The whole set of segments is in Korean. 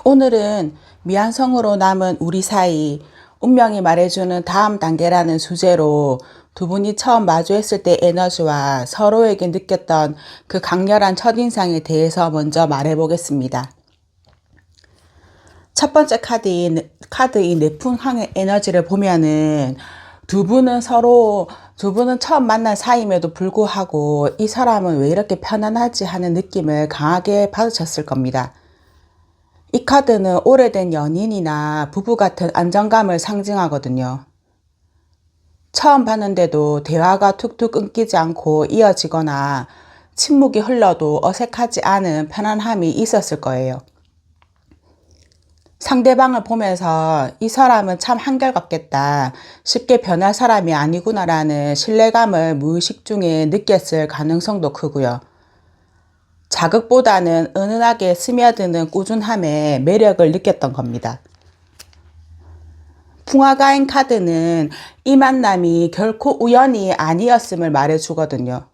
오늘은 미완성으로 남은 우리 사이, 운명이 말해주는 다음 단계라는 주제로 두 분이 처음 마주했을 때 에너지와 서로에게 느꼈던 그 강렬한 첫인상에 대해서 먼저 말해보겠습니다. 첫 번째 카드인 내풍항의 에너지를 보면은 두 분은 처음 만난 사이임에도 불구하고 이 사람은 왜 이렇게 편안하지 하는 느낌을 강하게 받으셨을 겁니다. 이 카드는 오래된 연인이나 부부 같은 안정감을 상징하거든요. 처음 봤는데도 대화가 툭툭 끊기지 않고 이어지거나 침묵이 흘러도 어색하지 않은 편안함이 있었을 거예요. 상대방을 보면서 이 사람은 참 한결같겠다, 쉽게 변할 사람이 아니구나라는 신뢰감을 무의식 중에 느꼈을 가능성도 크고요. 자극보다는 은은하게 스며드는 꾸준함에 매력을 느꼈던 겁니다. 풍화가인 카드는 이 만남이 결코 우연이 아니었음을 말해주거든요.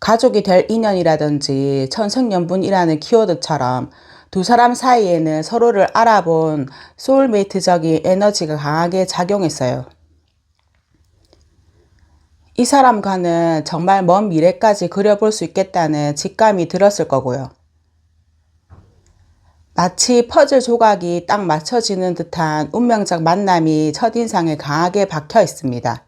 가족이 될 인연이라든지 천생연분이라는 키워드처럼 두 사람 사이에는 서로를 알아본 소울메이트적인 에너지가 강하게 작용했어요. 이 사람과는 정말 먼 미래까지 그려볼 수 있겠다는 직감이 들었을 거고요. 마치 퍼즐 조각이 딱 맞춰지는 듯한 운명적 만남이 첫인상에 강하게 박혀 있습니다.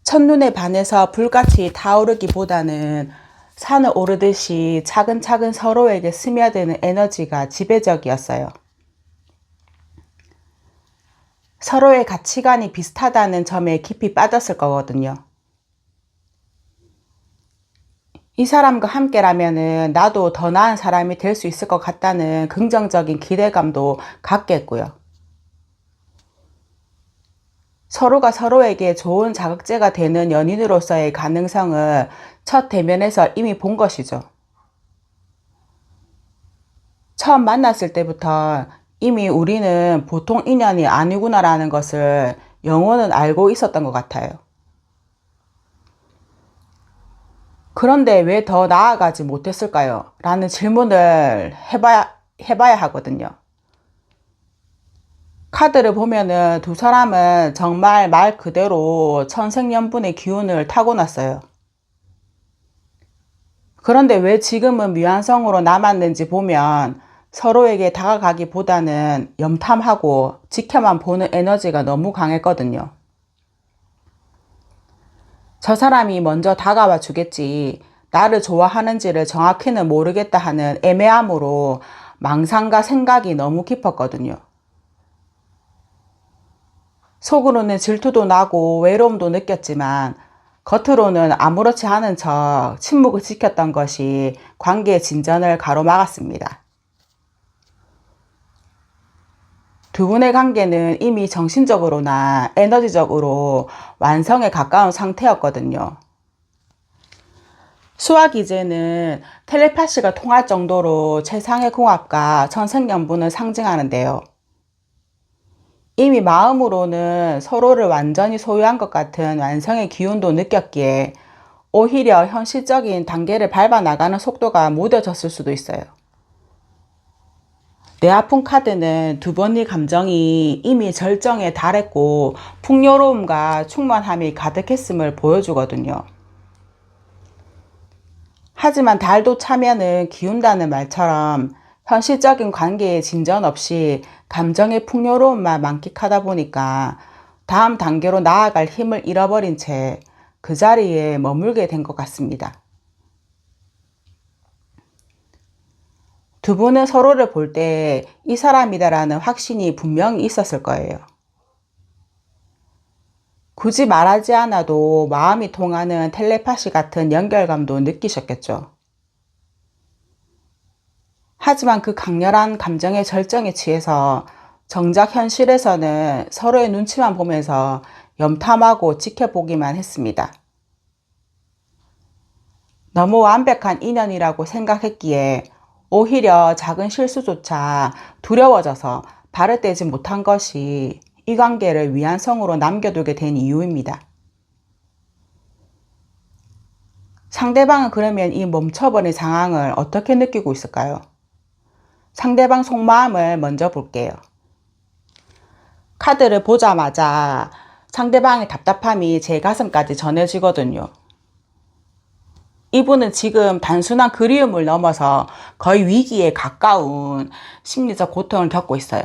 첫눈에 반해서 불같이 타오르기보다는 산을 오르듯이 차근차근 서로에게 스며드는 에너지가 지배적이었어요. 서로의 가치관이 비슷하다는 점에 깊이 빠졌을 거거든요. 이 사람과 함께라면은 나도 더 나은 사람이 될 수 있을 것 같다는 긍정적인 기대감도 갖겠고요. 서로가 서로에게 좋은 자극제가 되는 연인으로서의 가능성을 첫 대면에서 이미 본 것이죠. 처음 만났을 때부터 이미 우리는 보통 인연이 아니구나라는 것을 영혼은 알고 있었던 것 같아요. 그런데 왜 더 나아가지 못했을까요? 라는 질문을 해봐야 하거든요. 카드를 보면은 두 사람은 정말 말 그대로 천생연분의 기운을 타고났어요. 그런데 왜 지금은 미완성으로 남았는지 보면 서로에게 다가가기보다는 염탐하고 지켜만 보는 에너지가 너무 강했거든요. 저 사람이 먼저 다가와 주겠지, 나를 좋아하는지를 정확히는 모르겠다 하는 애매함으로 망상과 생각이 너무 깊었거든요. 속으로는 질투도 나고 외로움도 느꼈지만 겉으로는 아무렇지 않은 척 침묵을 지켰던 것이 관계의 진전을 가로막았습니다. 두 분의 관계는 이미 정신적으로나 에너지적으로 완성에 가까운 상태였거든요. 수화기제는 텔레파시가 통할 정도로 최상의 궁합과 천생연분을 상징하는데요. 이미 마음으로는 서로를 완전히 소유한 것 같은 완성의 기운도 느꼈기에 오히려 현실적인 단계를 밟아 나가는 속도가 무뎌졌을 수도 있어요. 내 아픈 카드는 두 번의 감정이 이미 절정에 달했고 풍요로움과 충만함이 가득했음을 보여주거든요. 하지만 달도 차면은 기운다는 말처럼 현실적인 관계에 진전 없이 감정의 풍요로움만 만끽하다 보니까 다음 단계로 나아갈 힘을 잃어버린 채 그 자리에 머물게 된 것 같습니다. 두 분은 서로를 볼 때 이 사람이다라는 확신이 분명히 있었을 거예요. 굳이 말하지 않아도 마음이 통하는 텔레파시 같은 연결감도 느끼셨겠죠. 하지만 그 강렬한 감정의 절정에 취해서 정작 현실에서는 서로의 눈치만 보면서 염탐하고 지켜보기만 했습니다. 너무 완벽한 인연이라고 생각했기에 오히려 작은 실수조차 두려워져서 발을 떼지 못한 것이 이 관계를 미완성으로 남겨두게 된 이유입니다. 상대방은 그러면 이 멈춰버린 상황을 어떻게 느끼고 있을까요? 상대방 속마음을 먼저 볼게요. 카드를 보자마자 상대방의 답답함이 제 가슴까지 전해지거든요. 이분은 지금 단순한 그리움을 넘어서 거의 위기에 가까운 심리적 고통을 겪고 있어요.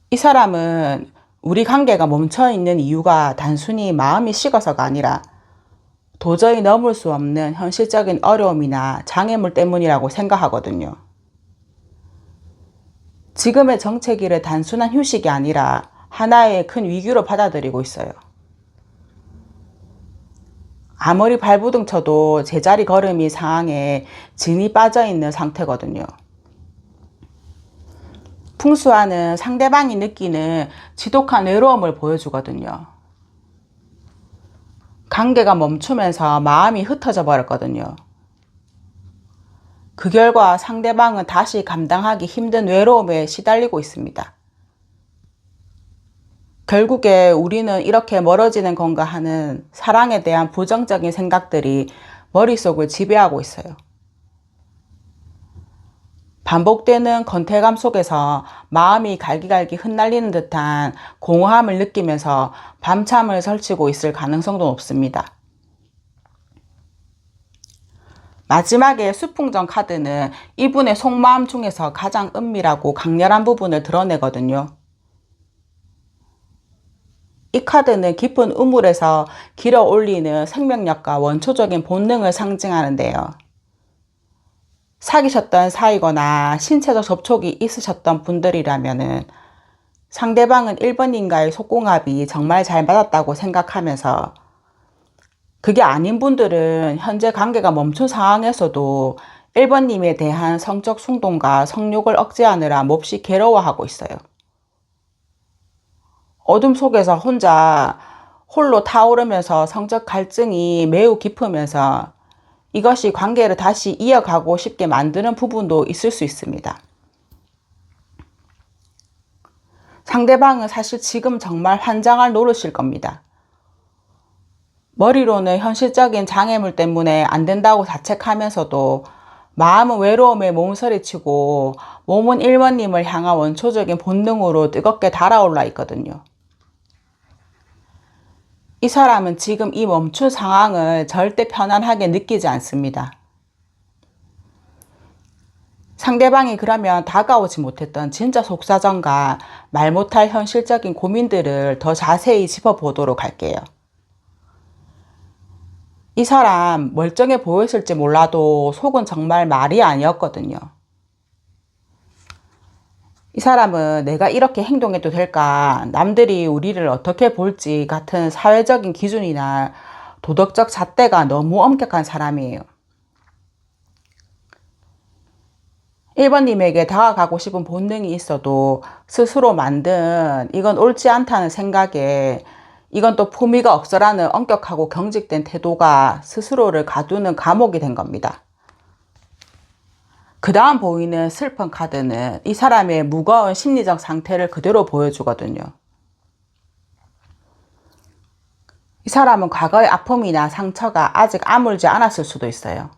이 사람은 우리 관계가 멈춰있는 이유가 단순히 마음이 식어서가 아니라 도저히 넘을 수 없는 현실적인 어려움이나 장애물 때문이라고 생각하거든요. 지금의 정체기를 단순한 휴식이 아니라 하나의 큰 위기로 받아들이고 있어요. 아무리 발부둥 쳐도 제자리 걸음이 상황에 진이 빠져있는 상태거든요. 풍수화는 상대방이 느끼는 지독한 외로움을 보여주거든요. 관계가 멈추면서 마음이 흩어져 버렸거든요. 그 결과 상대방은 다시 감당하기 힘든 외로움에 시달리고 있습니다. 결국에 우리는 이렇게 멀어지는 건가 하는 사랑에 대한 부정적인 생각들이 머릿속을 지배하고 있어요. 반복되는 권태감 속에서 마음이 갈기갈기 흩날리는 듯한 공허함을 느끼면서 밤잠을 설치고 있을 가능성도 높습니다. 마지막에 수풍전 카드는 이분의 속마음 중에서 가장 은밀하고 강렬한 부분을 드러내거든요. 이 카드는 깊은 우물에서 길어 올리는 생명력과 원초적인 본능을 상징하는데요. 사귀셨던 사이거나 신체적 접촉이 있으셨던 분들이라면 상대방은 1번님과의 속궁합이 정말 잘 맞았다고 생각하면서, 그게 아닌 분들은 현재 관계가 멈춘 상황에서도 1번님에 대한 성적 충동과 성욕을 억제하느라 몹시 괴로워하고 있어요. 어둠 속에서 홀로 타오르면서 성적 갈증이 매우 깊으면서 이것이 관계를 다시 이어가고 싶게 만드는 부분도 있을 수 있습니다. 상대방은 사실 지금 정말 환장할 노릇일 겁니다. 머리로는 현실적인 장애물 때문에 안 된다고 자책하면서도 마음은 외로움에 몸서리치고 몸은 1번님을 향한 원초적인 본능으로 뜨겁게 달아올라 있거든요. 이 사람은 지금 이 멈춘 상황을 절대 편안하게 느끼지 않습니다. 상대방이 그러면 다가오지 못했던 진짜 속사정과 말 못할 현실적인 고민들을 더 자세히 짚어보도록 할게요. 이 사람 멀쩡해 보였을지 몰라도 속은 정말 말이 아니었거든요. 이 사람은 내가 이렇게 행동해도 될까, 남들이 우리를 어떻게 볼지 같은 사회적인 기준이나 도덕적 잣대가 너무 엄격한 사람이에요. 1번님에게 다가가고 싶은 본능이 있어도 스스로 만든 이건 옳지 않다는 생각에 이건 또 품위가 없어라는 엄격하고 경직된 태도가 스스로를 가두는 감옥이 된 겁니다. 그 다음 보이는 슬픈 카드는 이 사람의 무거운 심리적 상태를 그대로 보여주거든요. 이 사람은 과거의 아픔이나 상처가 아직 아물지 않았을 수도 있어요.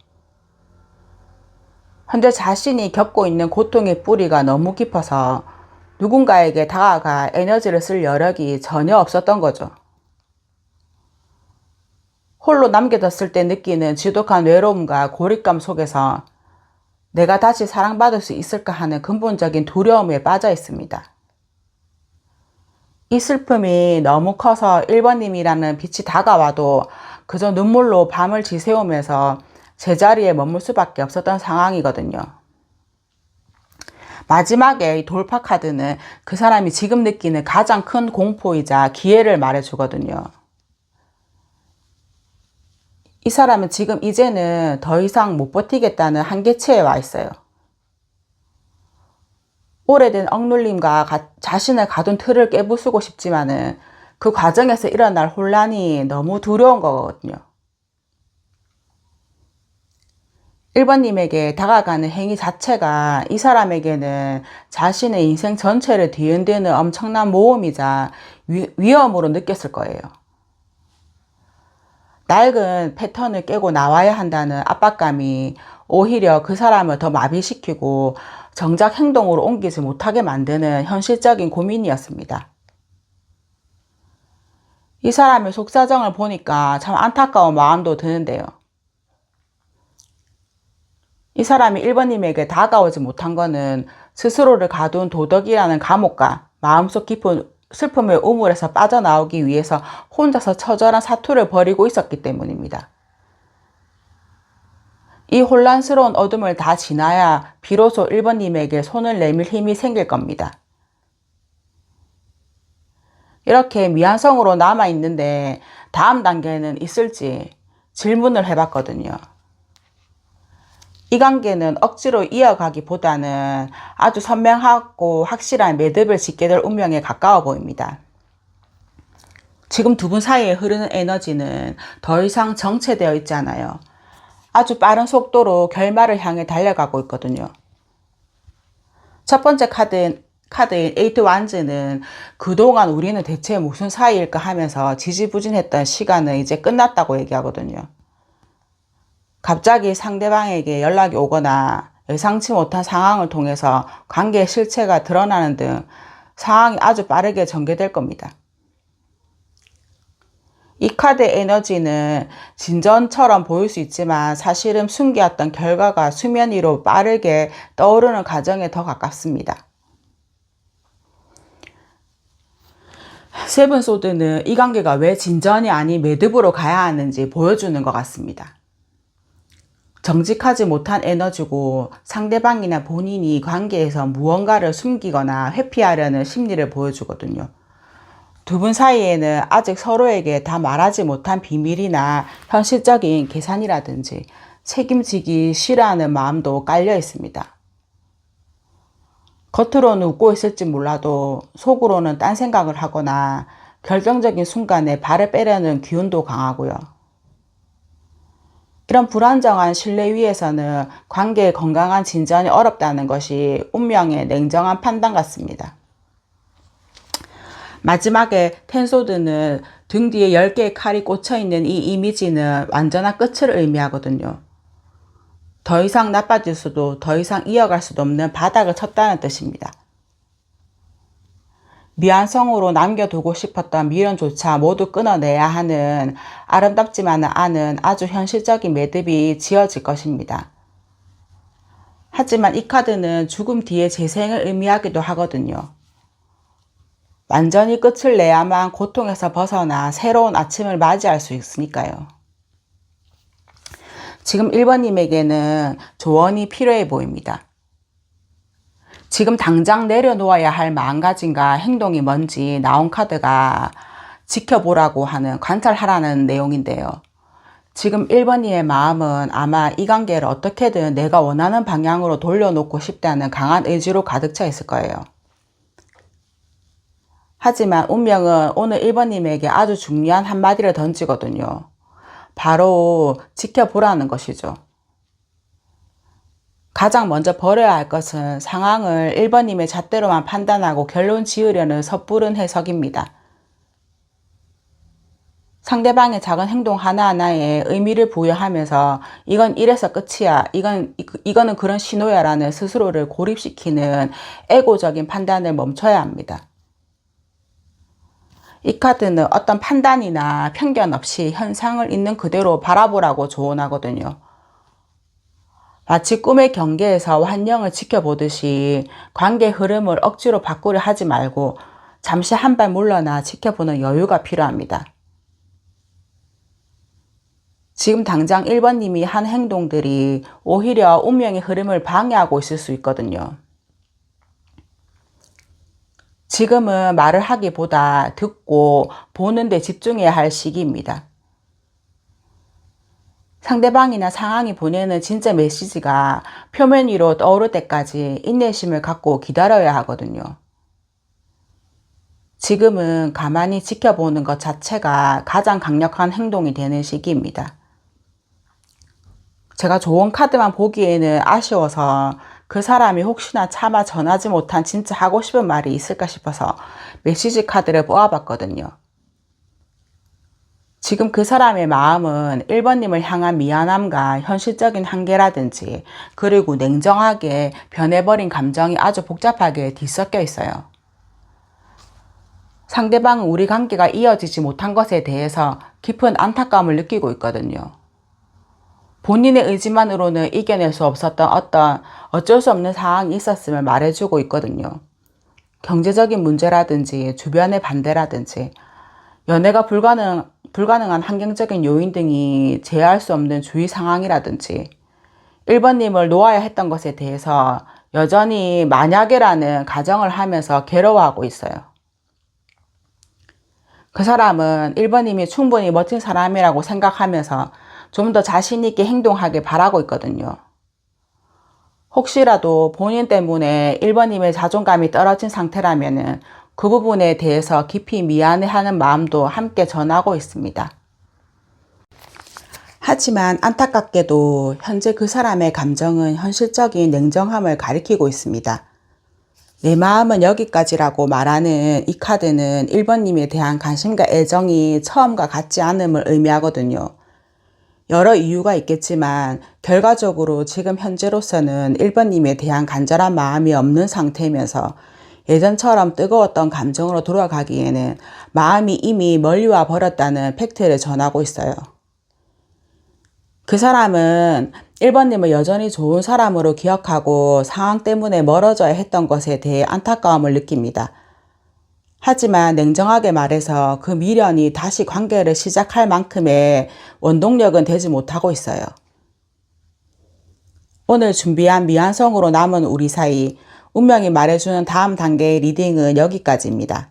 현재 자신이 겪고 있는 고통의 뿌리가 너무 깊어서 누군가에게 다가가 에너지를 쓸 여력이 전혀 없었던 거죠. 홀로 남겨졌을 때 느끼는 지독한 외로움과 고립감 속에서 내가 다시 사랑받을 수 있을까 하는 근본적인 두려움에 빠져 있습니다. 이 슬픔이 너무 커서 1번님이라는 빛이 다가와도 그저 눈물로 밤을 지새우면서 제자리에 머물 수밖에 없었던 상황이거든요. 마지막에 이 돌파 카드는 그 사람이 지금 느끼는 가장 큰 공포이자 기회를 말해주거든요. 이 사람은 지금 이제는 더 이상 못 버티겠다는 한계치에 와 있어요. 오래된 억눌림과 자신을 가둔 틀을 깨부수고 싶지만은 그 과정에서 일어날 혼란이 너무 두려운 거거든요. 1번님에게 다가가는 행위 자체가 이 사람에게는 자신의 인생 전체를 뒤흔드는 엄청난 모험이자 위험으로 느꼈을 거예요. 낡은 패턴을 깨고 나와야 한다는 압박감이 오히려 그 사람을 더 마비시키고 정작 행동으로 옮기지 못하게 만드는 현실적인 고민이었습니다. 이 사람의 속사정을 보니까 참 안타까운 마음도 드는데요. 이 사람이 1번님에게 다가오지 못한 것은 스스로를 가둔 도덕이라는 감옥과 마음속 깊은 슬픔의 우물에서 빠져나오기 위해서 혼자서 처절한 사투를 벌이고 있었기 때문입니다. 이 혼란스러운 어둠을 다 지나야 비로소 1번님에게 손을 내밀 힘이 생길 겁니다. 이렇게 미완성으로 남아있는데 다음 단계는 있을지 질문을 해봤거든요. 이 관계는 억지로 이어가기보다는 아주 선명하고 확실한 매듭을 짓게 될 운명에 가까워 보입니다. 지금 두 분 사이에 흐르는 에너지는 더 이상 정체되어 있지 않아요. 아주 빠른 속도로 결말을 향해 달려가고 있거든요. 첫 번째 카드인 8 완즈는 그동안 우리는 대체 무슨 사이일까 하면서 지지부진했던 시간은 이제 끝났다고 얘기하거든요. 갑자기 상대방에게 연락이 오거나 예상치 못한 상황을 통해서 관계의 실체가 드러나는 등 상황이 아주 빠르게 전개될 겁니다. 이 카드의 에너지는 진전처럼 보일 수 있지만 사실은 숨겨왔던 결과가 수면 위로 빠르게 떠오르는 과정에 더 가깝습니다. 세븐 소드는 이 관계가 왜 진전이 아닌 매듭으로 가야 하는지 보여주는 것 같습니다. 정직하지 못한 에너지고 상대방이나 본인이 관계에서 무언가를 숨기거나 회피하려는 심리를 보여주거든요. 두 분 사이에는 아직 서로에게 다 말하지 못한 비밀이나 현실적인 계산이라든지 책임지기 싫어하는 마음도 깔려 있습니다. 겉으로는 웃고 있을지 몰라도 속으로는 딴 생각을 하거나 결정적인 순간에 발을 빼려는 기운도 강하고요. 이런 불안정한 신뢰 위에서는 관계의 건강한 진전이 어렵다는 것이 운명의 냉정한 판단 같습니다. 마지막에 텐소드는 등 뒤에 10개의 칼이 꽂혀있는 이 이미지는 완전한 끝을 의미하거든요. 더 이상 나빠질 수도 더 이상 이어갈 수도 없는 바닥을 쳤다는 뜻입니다. 미완성으로 남겨두고 싶었던 미련조차 모두 끊어내야 하는 아름답지만은 않은 아주 현실적인 매듭이 지어질 것입니다. 하지만 이 카드는 죽음 뒤의 재생을 의미하기도 하거든요. 완전히 끝을 내야만 고통에서 벗어나 새로운 아침을 맞이할 수 있으니까요. 지금 1번님에게는 조언이 필요해 보입니다. 지금 당장 내려놓아야 할 마음가짐과 행동이 뭔지 나온 카드가 지켜보라고 하는 관찰하라는 내용인데요. 지금 1번님의 마음은 아마 이 관계를 어떻게든 내가 원하는 방향으로 돌려놓고 싶다는 강한 의지로 가득 차 있을 거예요. 하지만 운명은 오늘 1번님에게 아주 중요한 한마디를 던지거든요. 바로 지켜보라는 것이죠. 가장 먼저 버려야 할 것은 상황을 1번님의 잣대로만 판단하고 결론 지으려는 섣부른 해석입니다. 상대방의 작은 행동 하나하나에 의미를 부여하면서 이건 이래서 끝이야, 이거는 그런 신호야 라는 스스로를 고립시키는 에고적인 판단을 멈춰야 합니다. 이 카드는 어떤 판단이나 편견 없이 현상을 있는 그대로 바라보라고 조언하거든요. 마치 꿈의 경계에서 환영을 지켜보듯이 관계의 흐름을 억지로 바꾸려 하지 말고 잠시 한 발 물러나 지켜보는 여유가 필요합니다. 지금 당장 1번님이 한 행동들이 오히려 운명의 흐름을 방해하고 있을 수 있거든요. 지금은 말을 하기보다 듣고 보는 데 집중해야 할 시기입니다. 상대방이나 상황이 보내는 진짜 메시지가 표면 위로 떠오를 때까지 인내심을 갖고 기다려야 하거든요. 지금은 가만히 지켜보는 것 자체가 가장 강력한 행동이 되는 시기입니다. 제가 좋은 카드만 보기에는 아쉬워서 그 사람이 혹시나 차마 전하지 못한 진짜 하고 싶은 말이 있을까 싶어서 메시지 카드를 뽑아봤거든요. 지금 그 사람의 마음은 1번님을 향한 미안함과 현실적인 한계라든지 그리고 냉정하게 변해버린 감정이 아주 복잡하게 뒤섞여 있어요. 상대방은 우리 관계가 이어지지 못한 것에 대해서 깊은 안타까움을 느끼고 있거든요. 본인의 의지만으로는 이겨낼 수 없었던 어쩔 수 없는 상황이 있었음을 말해주고 있거든요. 경제적인 문제라든지 주변의 반대라든지 연애가 불가능한 환경적인 요인 등이 제어할 수 없는 주위 상황이라든지 1번님을 놓아야 했던 것에 대해서 여전히 만약에라는 가정을 하면서 괴로워하고 있어요. 그 사람은 1번님이 충분히 멋진 사람이라고 생각하면서 좀 더 자신 있게 행동하길 바라고 있거든요. 혹시라도 본인 때문에 1번님의 자존감이 떨어진 상태라면 그 부분에 대해서 깊이 미안해하는 마음도 함께 전하고 있습니다. 하지만 안타깝게도 현재 그 사람의 감정은 현실적인 냉정함을 가리키고 있습니다. 내 마음은 여기까지라고 말하는 이 카드는 1번님에 대한 관심과 애정이 처음과 같지 않음을 의미하거든요. 여러 이유가 있겠지만 결과적으로 지금 현재로서는 1번님에 대한 간절한 마음이 없는 상태이면서 예전처럼 뜨거웠던 감정으로 돌아가기에는 마음이 이미 멀리 와 버렸다는 팩트를 전하고 있어요. 그 사람은 1번님을 여전히 좋은 사람으로 기억하고 상황 때문에 멀어져야 했던 것에 대해 안타까움을 느낍니다. 하지만 냉정하게 말해서 그 미련이 다시 관계를 시작할 만큼의 원동력은 되지 못하고 있어요. 오늘 준비한 미완성으로 남은 우리 사이, 운명이 말해주는 다음 단계의 리딩은 여기까지입니다.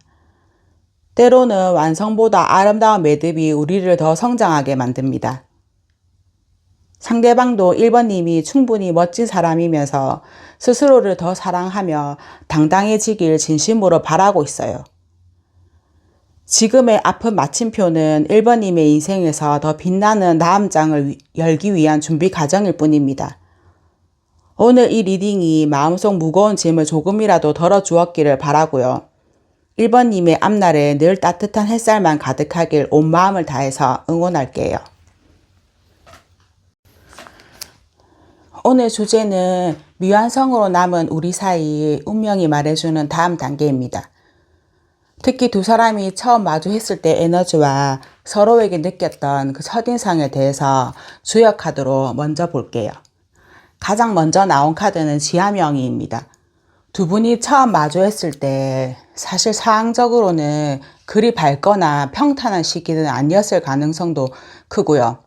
때로는 완성보다 아름다운 매듭이 우리를 더 성장하게 만듭니다. 상대방도 1번님이 충분히 멋진 사람이면서 스스로를 더 사랑하며 당당해지길 진심으로 바라고 있어요. 지금의 아픈 마침표는 1번님의 인생에서 더 빛나는 다음 장을 열기 위한 준비 과정일 뿐입니다. 오늘 이 리딩이 마음속 무거운 짐을 조금이라도 덜어주었기를 바라고요. 1번님의 앞날에 늘 따뜻한 햇살만 가득하길 온 마음을 다해서 응원할게요. 오늘 주제는 미완성으로 남은 우리 사이, 운명이 말해주는 다음 단계입니다. 특히 두 사람이 처음 마주했을 때 에너지와 서로에게 느꼈던 그 첫인상에 대해서 주역 카드로 먼저 볼게요. 가장 먼저 나온 카드는 지하명의입니다. 두 분이 처음 마주했을 때 사실 상황적으로는 그리 밝거나 평탄한 시기는 아니었을 가능성도 크고요.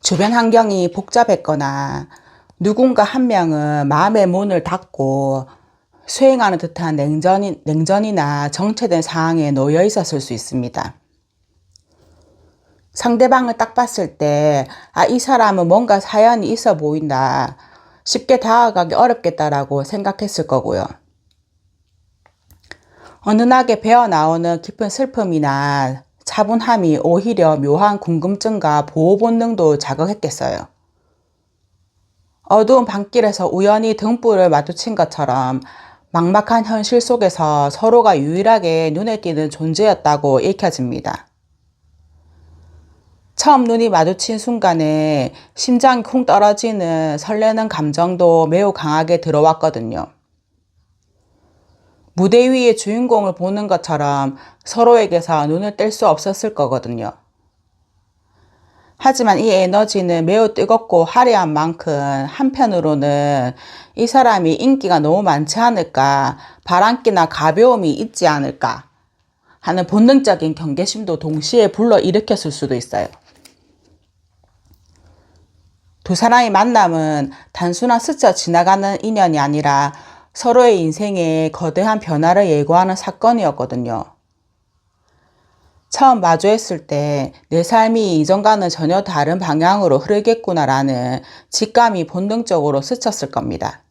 주변 환경이 복잡했거나 누군가 한 명은 마음의 문을 닫고 수행하는 듯한 냉전이나 정체된 상황에 놓여 있었을 수 있습니다. 상대방을 딱 봤을 때, 이 사람은 뭔가 사연이 있어 보인다. 쉽게 다가가기 어렵겠다라고 생각했을 거고요. 어느나게 배어나오는 깊은 슬픔이나 차분함이 오히려 묘한 궁금증과 보호 본능도 자극했겠어요. 어두운 밤길에서 우연히 등불을 마주친 것처럼 막막한 현실 속에서 서로가 유일하게 눈에 띄는 존재였다고 읽혀집니다. 처음 눈이 마주친 순간에 심장이 쿵 떨어지는 설레는 감정도 매우 강하게 들어왔거든요. 무대 위의 주인공을 보는 것처럼 서로에게서 눈을 뗄 수 없었을 거거든요. 하지만 이 에너지는 매우 뜨겁고 화려한 만큼 한편으로는 이 사람이 인기가 너무 많지 않을까, 바람기나 가벼움이 있지 않을까 하는 본능적인 경계심도 동시에 불러일으켰을 수도 있어요. 두 사람의 만남은 단순한 스쳐 지나가는 인연이 아니라 서로의 인생에 거대한 변화를 예고하는 사건이었거든요. 처음 마주했을 때 내 삶이 이전과는 전혀 다른 방향으로 흐르겠구나라는 직감이 본능적으로 스쳤을 겁니다.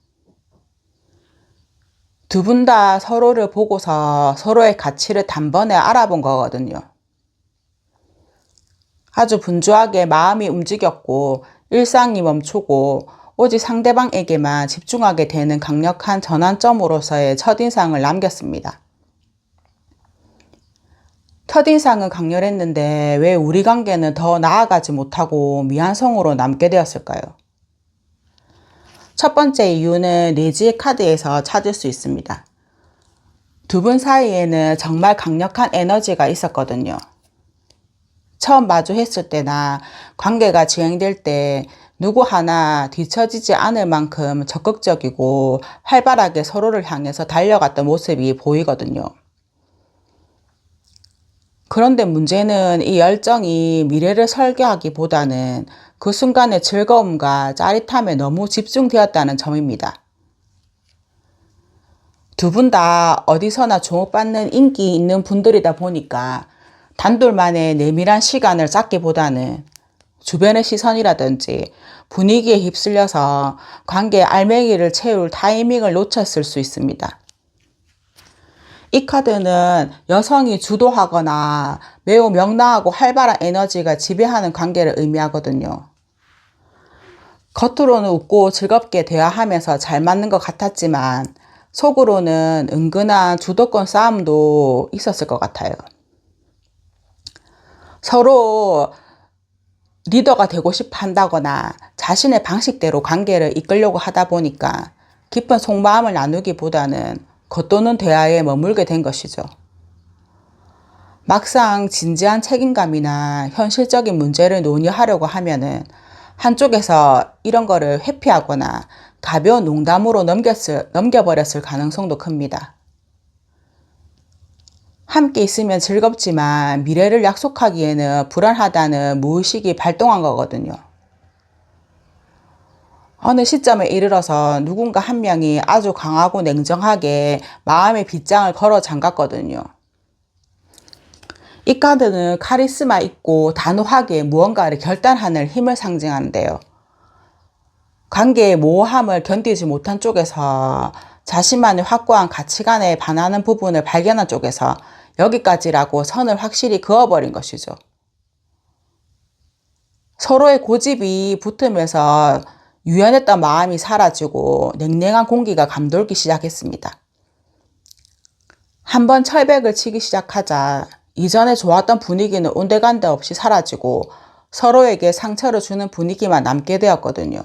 두 분 다 서로를 보고서 서로의 가치를 단번에 알아본 거거든요. 아주 분주하게 마음이 움직였고 일상이 멈추고 오직 상대방에게만 집중하게 되는 강력한 전환점으로서의 첫인상을 남겼습니다. 첫인상은 강렬했는데 왜 우리 관계는 더 나아가지 못하고 미완성으로 남게 되었을까요? 첫 번째 이유는 내지의 카드에서 찾을 수 있습니다. 두 분 사이에는 정말 강력한 에너지가 있었거든요. 처음 마주했을 때나 관계가 진행될 때 누구 하나 뒤처지지 않을 만큼 적극적이고 활발하게 서로를 향해서 달려갔던 모습이 보이거든요. 그런데 문제는 이 열정이 미래를 설계하기보다는 그 순간의 즐거움과 짜릿함에 너무 집중되었다는 점입니다. 두 분 다 어디서나 주목받는 인기 있는 분들이다 보니까 단둘만의 내밀한 시간을 갖기보다는 주변의 시선이라든지 분위기에 휩쓸려서 관계의 알맹이를 채울 타이밍을 놓쳤을 수 있습니다. 이 카드는 여성이 주도하거나 매우 명랑하고 활발한 에너지가 지배하는 관계를 의미하거든요. 겉으로는 웃고 즐겁게 대화하면서 잘 맞는 것 같았지만 속으로는 은근한 주도권 싸움도 있었을 것 같아요. 서로 리더가 되고 싶어 한다거나 자신의 방식대로 관계를 이끌려고 하다 보니까 깊은 속마음을 나누기보다는 겉도는 대화에 머물게 된 것이죠. 막상 진지한 책임감이나 현실적인 문제를 논의하려고 하면은 한쪽에서 이런 거를 회피하거나 가벼운 농담으로 넘겨버렸을 가능성도 큽니다. 함께 있으면 즐겁지만 미래를 약속하기에는 불안하다는 무의식이 발동한 거거든요. 어느 시점에 이르러서 누군가 한 명이 아주 강하고 냉정하게 마음의 빗장을 걸어 잠갔거든요. 이 카드는 카리스마 있고 단호하게 무언가를 결단하는 힘을 상징하는데요. 관계의 모호함을 견디지 못한 쪽에서 자신만의 확고한 가치관에 반하는 부분을 발견한 쪽에서 여기까지라고 선을 확실히 그어버린 것이죠. 서로의 고집이 붙으면서 유연했던 마음이 사라지고 냉랭한 공기가 감돌기 시작했습니다. 한번 철벽을 치기 시작하자 이전에 좋았던 분위기는 온데간데 없이 사라지고 서로에게 상처를 주는 분위기만 남게 되었거든요.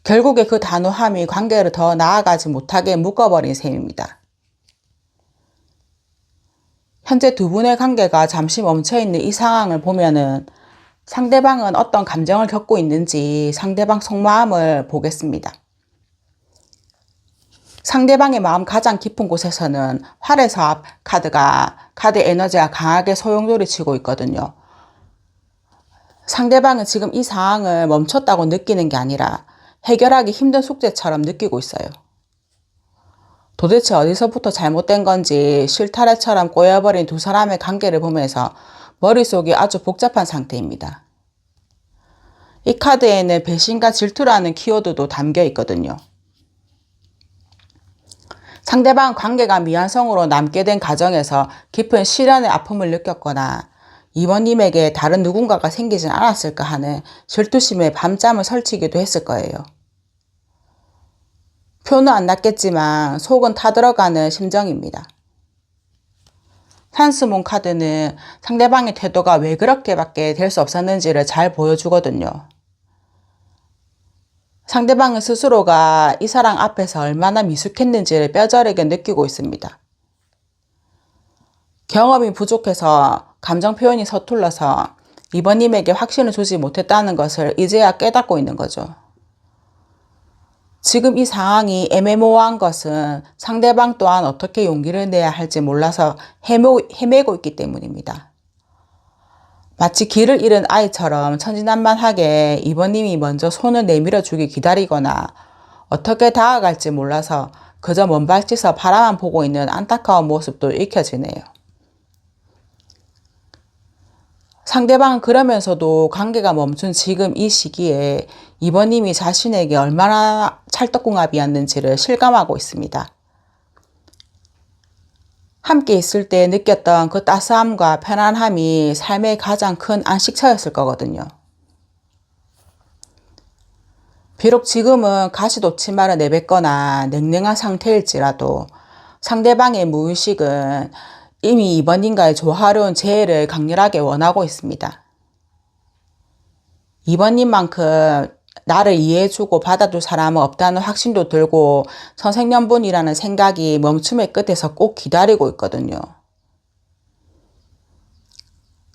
결국에 그 단호함이 관계를 더 나아가지 못하게 묶어버린 셈입니다. 현재 두 분의 관계가 잠시 멈춰있는 이 상황을 보면은 상대방은 어떤 감정을 겪고 있는지 상대방 속마음을 보겠습니다. 상대방의 마음 가장 깊은 곳에서는 활에서 카드 에너지가 강하게 소용돌이치고 있거든요. 상대방은 지금 이 상황을 멈췄다고 느끼는 게 아니라 해결하기 힘든 숙제처럼 느끼고 있어요. 도대체 어디서부터 잘못된 건지 실타래처럼 꼬여버린 두 사람의 관계를 보면서 머릿속이 아주 복잡한 상태입니다. 이 카드에는 배신과 질투라는 키워드도 담겨 있거든요. 상대방 관계가 미완성으로 남게 된 과정에서 깊은 시련의 아픔을 느꼈거나 이번님에게 다른 누군가가 생기진 않았을까 하는 질투심에 밤잠을 설치기도 했을 거예요. 표는 안 났겠지만 속은 타들어가는 심정입니다. 산스몬 카드는 상대방의 태도가 왜 그렇게밖에 될 수 없었는지를 잘 보여주거든요. 상대방은 스스로가 이 사람 앞에서 얼마나 미숙했는지를 뼈저리게 느끼고 있습니다. 경험이 부족해서 감정 표현이 서툴러서 이번님에게 확신을 주지 못했다는 것을 이제야 깨닫고 있는 거죠. 지금 이 상황이 애매모호한 것은 상대방 또한 어떻게 용기를 내야 할지 몰라서 헤매고 있기 때문입니다. 마치 길을 잃은 아이처럼 천진난만하게 이번님이 먼저 손을 내밀어 주기 기다리거나 어떻게 다가갈지 몰라서 그저 먼 발치서 바라만 보고 있는 안타까운 모습도 읽혀지네요. 상대방은 그러면서도 관계가 멈춘 지금 이 시기에 이번님이 자신에게 얼마나 찰떡궁합이었는지를 실감하고 있습니다. 함께 있을 때 느꼈던 그 따스함과 편안함이 삶의 가장 큰 안식처였을 거거든요. 비록 지금은 가시돋치마를 내뱉거나 냉랭한 상태일지라도 상대방의 무의식은 이미 이번님과의 조화로운 재회를 강렬하게 원하고 있습니다. 이번님만큼 나를 이해해주고 받아줄 사람은 없다는 확신도 들고 선생연분이라는 생각이 멈춤의 끝에서 꼭 기다리고 있거든요.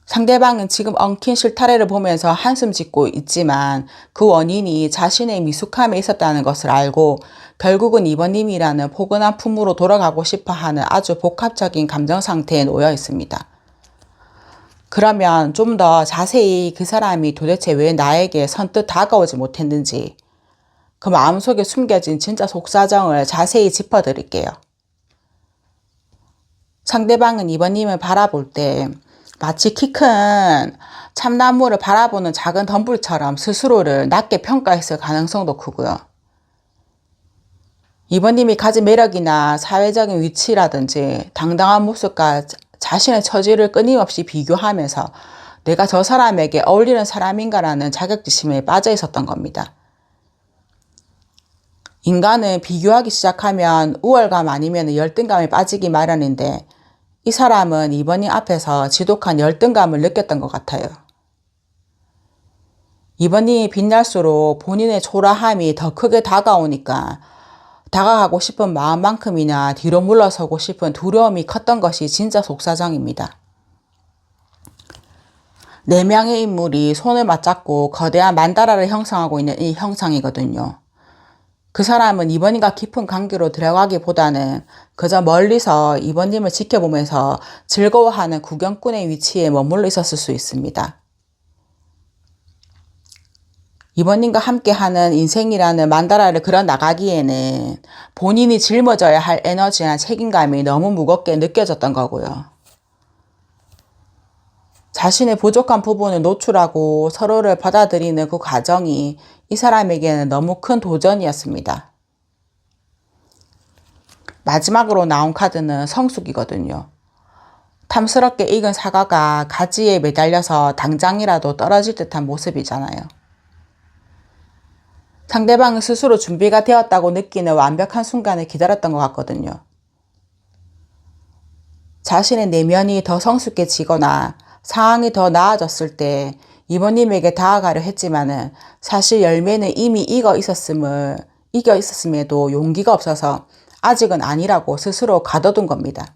상대방은 지금 엉킨 실타래를 보면서 한숨 짓고 있지만 그 원인이 자신의 미숙함에 있었다는 것을 알고 결국은 이번님이라는 포근한 품으로 돌아가고 싶어하는 아주 복합적인 감정 상태에 놓여 있습니다. 그러면 좀 더 자세히 그 사람이 도대체 왜 나에게 선뜻 다가오지 못했는지 그 마음속에 숨겨진 진짜 속사정을 자세히 짚어드릴게요. 상대방은 이번님을 바라볼 때 마치 키 큰 참나무를 바라보는 작은 덤불처럼 스스로를 낮게 평가했을 가능성도 크고요. 이번님이 가진 매력이나 사회적인 위치라든지 당당한 모습과 자신의 처지를 끊임없이 비교하면서 내가 저 사람에게 어울리는 사람인가라는 자격지심에 빠져 있었던 겁니다. 인간은 비교하기 시작하면 우월감 아니면 열등감에 빠지기 마련인데 이 사람은 이번님 앞에서 지독한 열등감을 느꼈던 것 같아요. 이번님이 빛날수록 본인의 초라함이 더 크게 다가오니까 다가가고 싶은 마음만큼이나 뒤로 물러서고 싶은 두려움이 컸던 것이 진짜 속사정입니다. 4명의 인물이 손을 맞잡고 거대한 만다라를 형성하고 있는 이 형상이거든요. 그 사람은 이번님과 깊은 관계로 들어가기보다는 그저 멀리서 이번님을 지켜보면서 즐거워하는 구경꾼의 위치에 머물러 있었을 수 있습니다. 이번님과 함께하는 인생이라는 만다라를 그려 나가기에는 본인이 짊어져야 할 에너지나 책임감이 너무 무겁게 느껴졌던 거고요. 자신의 부족한 부분을 노출하고 서로를 받아들이는 그 과정이 이 사람에게는 너무 큰 도전이었습니다. 마지막으로 나온 카드는 성숙이거든요. 탐스럽게 익은 사과가 가지에 매달려서 당장이라도 떨어질 듯한 모습이잖아요. 상대방은 스스로 준비가 되었다고 느끼는 완벽한 순간을 기다렸던 것 같거든요. 자신의 내면이 더 성숙해지거나 상황이 더 나아졌을 때 이번님에게 다가가려 했지만은 사실 열매는 이미 익어 있었음에도 용기가 없어서 아직은 아니라고 스스로 가둬둔 겁니다.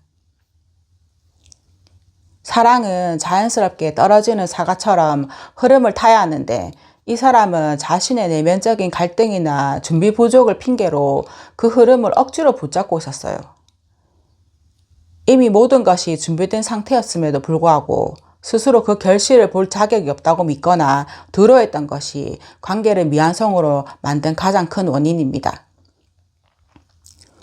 사랑은 자연스럽게 떨어지는 사과처럼 흐름을 타야 하는데 이 사람은 자신의 내면적인 갈등이나 준비 부족을 핑계로 그 흐름을 억지로 붙잡고 있었어요. 이미 모든 것이 준비된 상태였음에도 불구하고 스스로 그 결실을 볼 자격이 없다고 믿거나 두려워했던 것이 관계를 미완성으로 만든 가장 큰 원인입니다.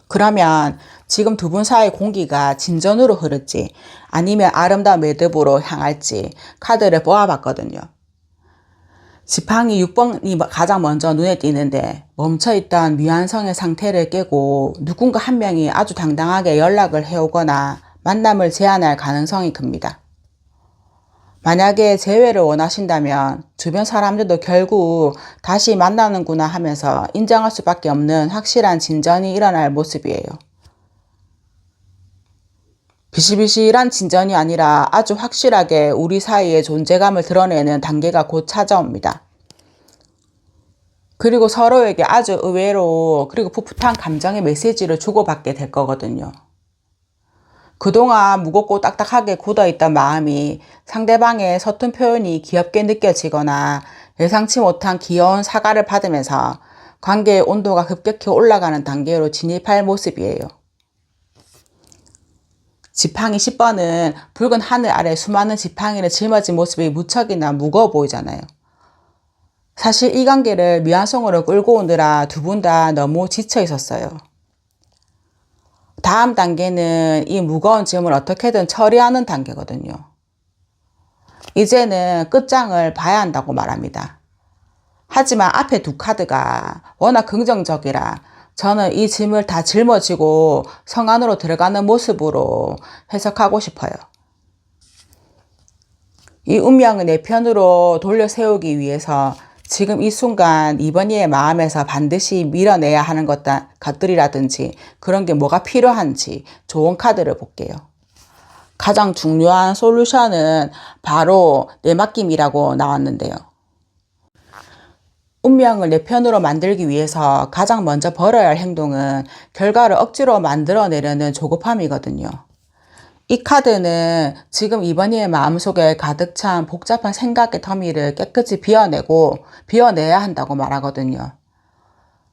그러면 지금 두 분 사이의 공기가 진전으로 흐를지 아니면 아름다운 매듭으로 향할지 카드를 뽑아봤거든요. 지팡이 6번이 가장 먼저 눈에 띄는데 멈춰있던 미완성의 상태를 깨고 누군가 한 명이 아주 당당하게 연락을 해오거나 만남을 제안할 가능성이 큽니다. 만약에 재회를 원하신다면 주변 사람들도 결국 다시 만나는구나 하면서 인정할 수밖에 없는 확실한 진전이 일어날 모습이에요. 비실비실한 진전이 아니라 아주 확실하게 우리 사이의 존재감을 드러내는 단계가 곧 찾아옵니다. 그리고 서로에게 아주 의외로 그리고 풋풋한 감정의 메시지를 주고받게 될 거거든요. 그동안 무겁고 딱딱하게 굳어있던 마음이 상대방의 서툰 표현이 귀엽게 느껴지거나 예상치 못한 귀여운 사과를 받으면서 관계의 온도가 급격히 올라가는 단계로 진입할 모습이에요. 지팡이 10번은 붉은 하늘 아래 수많은 지팡이를 짊어진 모습이 무척이나 무거워 보이잖아요. 사실 이 관계를 미완성으로 끌고 오느라 두 분 다 너무 지쳐 있었어요. 다음 단계는 이 무거운 짐을 어떻게든 처리하는 단계거든요. 이제는 끝장을 봐야 한다고 말합니다. 하지만 앞에 두 카드가 워낙 긍정적이라 저는 이 짐을 다 짊어지고 성 안으로 들어가는 모습으로 해석하고 싶어요. 이 운명을 내 편으로 돌려 세우기 위해서 지금 이 순간 이번이의 마음에서 반드시 밀어내야 하는 것들이라든지 그런 게 뭐가 필요한지 좋은 카드를 볼게요. 가장 중요한 솔루션은 바로 내맡김이라고 나왔는데요. 운명을 내 편으로 만들기 위해서 가장 먼저 벌어야 할 행동은 결과를 억지로 만들어내려는 조급함이거든요. 이 카드는 지금 이번이의 마음속에 가득 찬 복잡한 생각의 더미를 깨끗이 비워내야 한다고 말하거든요.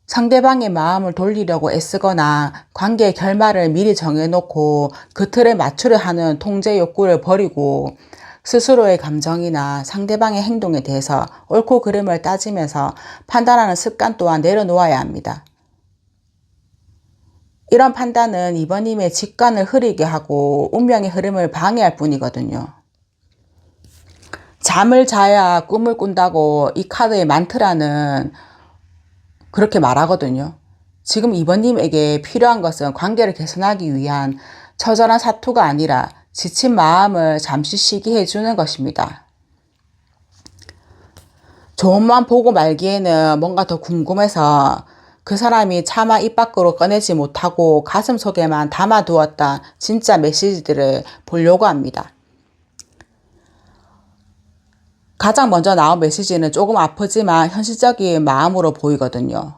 상대방의 마음을 돌리려고 애쓰거나 관계의 결말을 미리 정해놓고 그 틀에 맞추려 하는 통제 욕구를 버리고 스스로의 감정이나 상대방의 행동에 대해서 옳고 그름을 따지면서 판단하는 습관 또한 내려놓아야 합니다. 이런 판단은 이번님의 직관을 흐리게 하고 운명의 흐름을 방해할 뿐이거든요. 잠을 자야 꿈을 꾼다고 이 카드의 만트라는 그렇게 말하거든요. 지금 이번님에게 필요한 것은 관계를 개선하기 위한 처절한 사투가 아니라 지친 마음을 잠시 쉬게 해주는 것입니다. 좋은만 보고 말기에는 뭔가 더 궁금해서 그 사람이 차마 입 밖으로 꺼내지 못하고 가슴 속에만 담아두었던 진짜 메시지들을 보려고 합니다. 가장 먼저 나온 메시지는 조금 아프지만 현실적인 마음으로 보이거든요.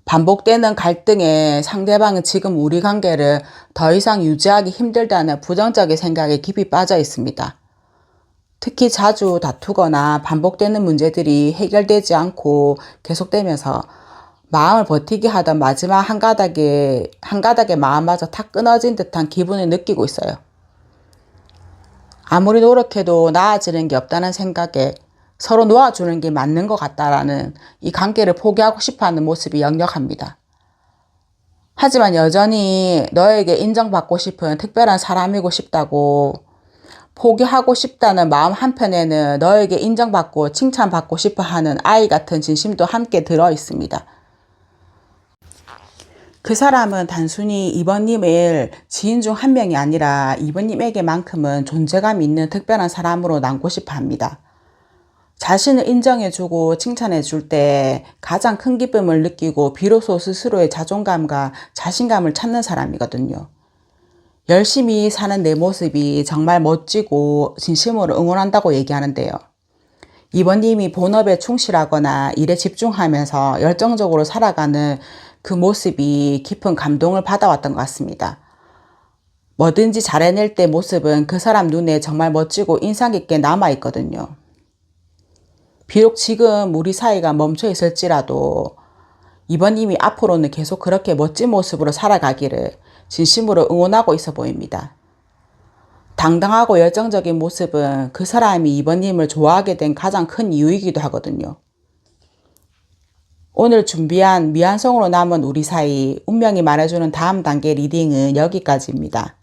반복되는 갈등에 상대방은 지금 우리 관계를 더 이상 유지하기 힘들다는 부정적인 생각에 깊이 빠져 있습니다. 특히 자주 다투거나 반복되는 문제들이 해결되지 않고 계속되면서 마음을 버티게 하던 마지막 한 가닥의 마음마저 탁 끊어진 듯한 기분을 느끼고 있어요. 아무리 노력해도 나아지는 게 없다는 생각에 서로 놓아주는 게 맞는 것 같다라는 이 관계를 포기하고 싶어하는 모습이 역력합니다. 하지만 여전히 너에게 인정받고 싶은 특별한 사람이고 싶다고 포기하고 싶다는 마음 한편에는 너에게 인정받고 칭찬받고 싶어하는 아이 같은 진심도 함께 들어 있습니다. 그 사람은 단순히 이번님의 지인 중 한 명이 아니라 이번님에게만큼은 존재감 있는 특별한 사람으로 남고 싶어 합니다. 자신을 인정해주고 칭찬해줄 때 가장 큰 기쁨을 느끼고 비로소 스스로의 자존감과 자신감을 찾는 사람이거든요. 열심히 사는 내 모습이 정말 멋지고 진심으로 응원한다고 얘기하는데요. 이번님이 본업에 충실하거나 일에 집중하면서 열정적으로 살아가는 그 모습이 깊은 감동을 받아왔던 것 같습니다. 뭐든지 잘해낼 때 모습은 그 사람 눈에 정말 멋지고 인상 깊게 남아있거든요. 비록 지금 우리 사이가 멈춰 있을지라도 이번님이 앞으로는 계속 그렇게 멋진 모습으로 살아가기를 진심으로 응원하고 있어 보입니다. 당당하고 열정적인 모습은 그 사람이 이번님을 좋아하게 된 가장 큰 이유이기도 하거든요. 오늘 준비한 미완성으로 남은 우리 사이 운명이 말해주는 다음 단계 리딩은 여기까지입니다.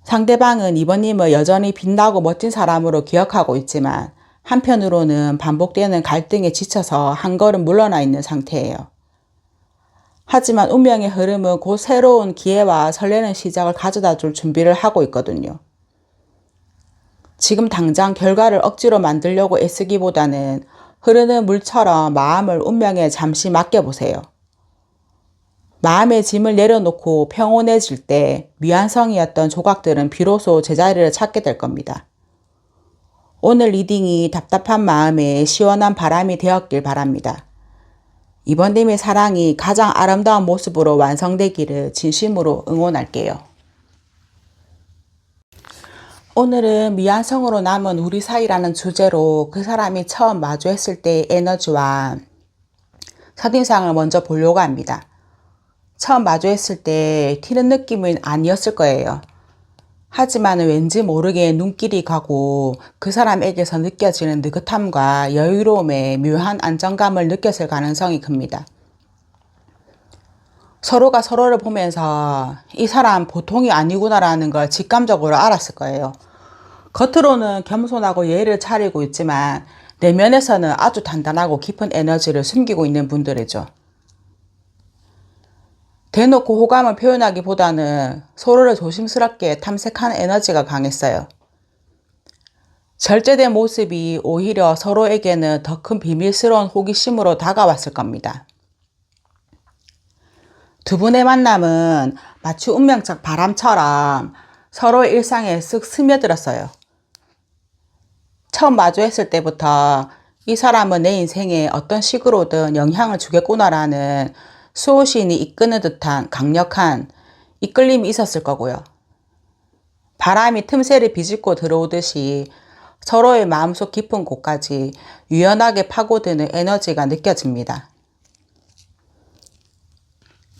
상대방은 이번님을 여전히 빛나고 멋진 사람으로 기억하고 있지만 한편으로는 반복되는 갈등에 지쳐서 한 걸음 물러나 있는 상태예요. 하지만 운명의 흐름은 곧 새로운 기회와 설레는 시작을 가져다 줄 준비를 하고 있거든요. 지금 당장 결과를 억지로 만들려고 애쓰기보다는 흐르는 물처럼 마음을 운명에 잠시 맡겨보세요. 마음의 짐을 내려놓고 평온해질 때 미완성이었던 조각들은 비로소 제자리를 찾게 될 겁니다. 오늘 리딩이 답답한 마음에 시원한 바람이 되었길 바랍니다. 이번님의 사랑이 가장 아름다운 모습으로 완성되기를 진심으로 응원할게요. 오늘은 미완성으로 남은 우리 사이라는 주제로 그 사람이 처음 마주했을 때의 에너지와 첫인상을 먼저 보려고 합니다. 처음 마주했을 때 튀는 느낌은 아니었을 거예요. 하지만 왠지 모르게 눈길이 가고 그 사람에게서 느껴지는 느긋함과 여유로움에 묘한 안정감을 느꼈을 가능성이 큽니다. 서로가 서로를 보면서 이 사람 보통이 아니구나라는 걸 직감적으로 알았을 거예요. 겉으로는 겸손하고 예의를 차리고 있지만 내면에서는 아주 단단하고 깊은 에너지를 숨기고 있는 분들이죠. 대놓고 호감을 표현하기보다는 서로를 조심스럽게 탐색하는 에너지가 강했어요. 절제된 모습이 오히려 서로에게는 더 큰 비밀스러운 호기심으로 다가왔을 겁니다. 두 분의 만남은 마치 운명적 바람처럼 서로의 일상에 쓱 스며들었어요. 처음 마주했을 때부터 이 사람은 내 인생에 어떤 식으로든 영향을 주겠구나라는 수호신이 이끄는 듯한 강력한 이끌림이 있었을 거고요. 바람이 틈새를 비집고 들어오듯이 서로의 마음속 깊은 곳까지 유연하게 파고드는 에너지가 느껴집니다.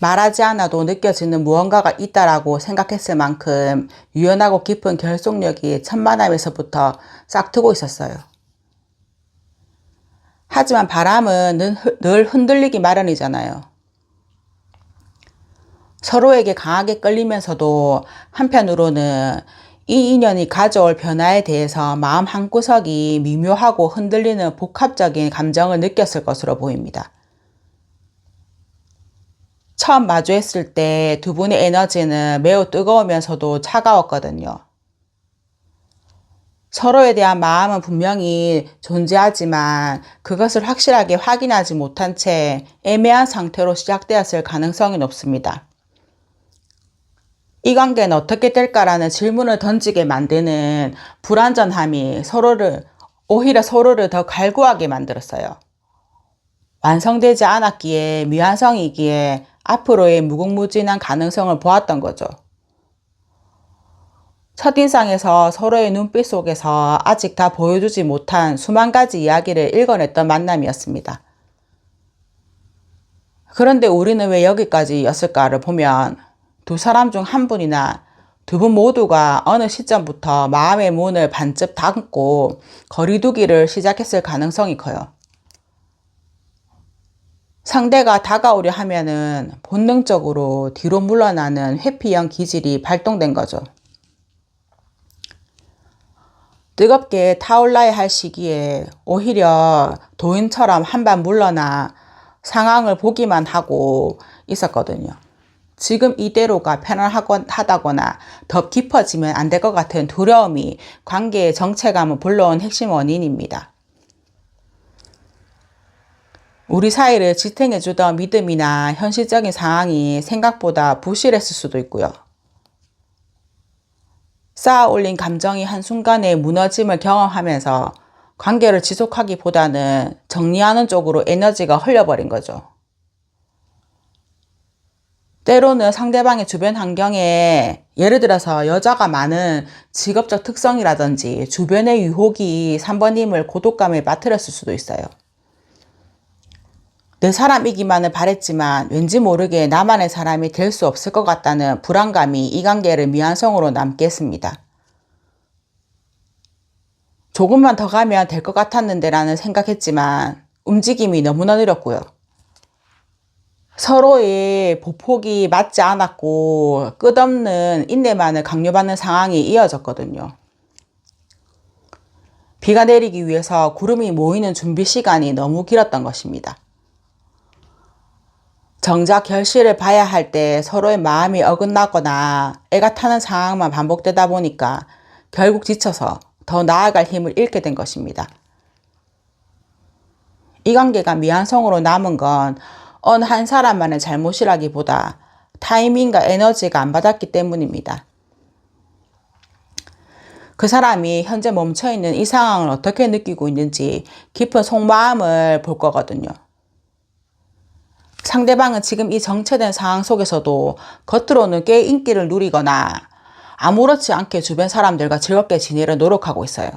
말하지 않아도 느껴지는 무언가가 있다라고 생각했을 만큼 유연하고 깊은 결속력이 첫 만남에서부터 싹트고 있었어요. 하지만 바람은 늘 흔들리기 마련이잖아요. 서로에게 강하게 끌리면서도 한편으로는 이 인연이 가져올 변화에 대해서 마음 한구석이 미묘하고 흔들리는 복합적인 감정을 느꼈을 것으로 보입니다. 처음 마주했을 때 두 분의 에너지는 매우 뜨거우면서도 차가웠거든요. 서로에 대한 마음은 분명히 존재하지만 그것을 확실하게 확인하지 못한 채 애매한 상태로 시작되었을 가능성이 높습니다. 이 관계는 어떻게 될까라는 질문을 던지게 만드는 불완전함이 오히려 서로를 더 갈구하게 만들었어요. 완성되지 않았기에 미완성이기에 앞으로의 무궁무진한 가능성을 보았던 거죠. 첫인상에서 서로의 눈빛 속에서 아직 다 보여주지 못한 수만 가지 이야기를 읽어냈던 만남이었습니다. 그런데 우리는 왜 여기까지였을까를 보면 두 사람 중 한 분이나 두 분 모두가 어느 시점부터 마음의 문을 반쯤 닫고 거리두기를 시작했을 가능성이 커요. 상대가 다가오려 하면은 본능적으로 뒤로 물러나는 회피형 기질이 발동된 거죠. 뜨겁게 타올라야 할 시기에 오히려 도인처럼 한발 물러나 상황을 보기만 하고 있었거든요. 지금 이대로가 편안하다거나 더 깊어지면 안 될 것 같은 두려움이 관계의 정체감을 불러온 핵심 원인입니다. 우리 사이를 지탱해주던 믿음이나 현실적인 상황이 생각보다 부실했을 수도 있고요. 쌓아 올린 감정이 한순간에 무너짐을 경험하면서 관계를 지속하기보다는 정리하는 쪽으로 에너지가 흘려버린 거죠. 때로는 상대방의 주변 환경에 예를 들어서 여자가 많은 직업적 특성이라든지 주변의 유혹이 3번님을 고독감에 빠뜨렸을 수도 있어요. 내 사람이기만을 바랬지만 왠지 모르게 나만의 사람이 될 수 없을 것 같다는 불안감이 이 관계를 미완성으로 남게 했습니다. 조금만 더 가면 될 것 같았는데 라는 생각했지만 움직임이 너무나 느렸고요. 서로의 보폭이 맞지 않았고 끝없는 인내만을 강요받는 상황이 이어졌거든요. 비가 내리기 위해서 구름이 모이는 준비 시간이 너무 길었던 것입니다. 정작 결실을 봐야 할 때 서로의 마음이 어긋나거나 애가 타는 상황만 반복되다 보니까 결국 지쳐서 더 나아갈 힘을 잃게 된 것입니다. 이 관계가 미완성으로 남은 건 어느 한 사람만의 잘못이라기보다 타이밍과 에너지가 안 받았기 때문입니다. 그 사람이 현재 멈춰있는 이 상황을 어떻게 느끼고 있는지 깊은 속마음을 볼 거거든요. 상대방은 지금 이 정체된 상황 속에서도 겉으로는 꽤 인기를 누리거나 아무렇지 않게 주변 사람들과 즐겁게 지내려 노력하고 있어요.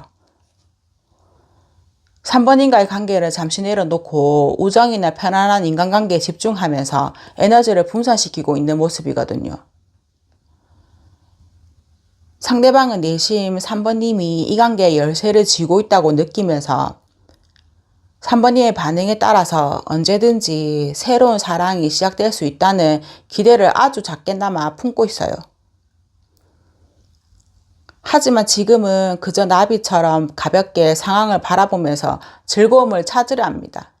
3번인과의 관계를 잠시 내려놓고 우정이나 편안한 인간관계에 집중하면서 에너지를 분산시키고 있는 모습이거든요. 상대방은 내심 3번님이 이 관계에 열쇠를 쥐고 있다고 느끼면서 3번님의 반응에 따라서 언제든지 새로운 사랑이 시작될 수 있다는 기대를 아주 작게나마 품고 있어요. 하지만 지금은 그저 나비처럼 가볍게 상황을 바라보면서 즐거움을 찾으려 합니다.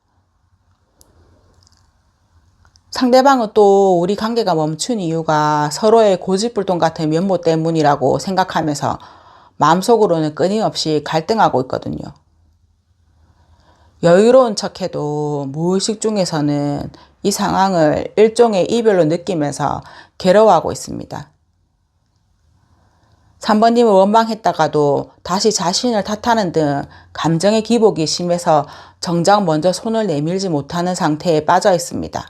상대방은 또 우리 관계가 멈춘 이유가 서로의 고집불통 같은 면모 때문이라고 생각하면서 마음속으로는 끊임없이 갈등하고 있거든요. 여유로운 척해도 무의식 중에서는 이 상황을 일종의 이별로 느끼면서 괴로워하고 있습니다. 3번님을 원망했다가도 다시 자신을 탓하는 등 감정의 기복이 심해서 정작 먼저 손을 내밀지 못하는 상태에 빠져 있습니다.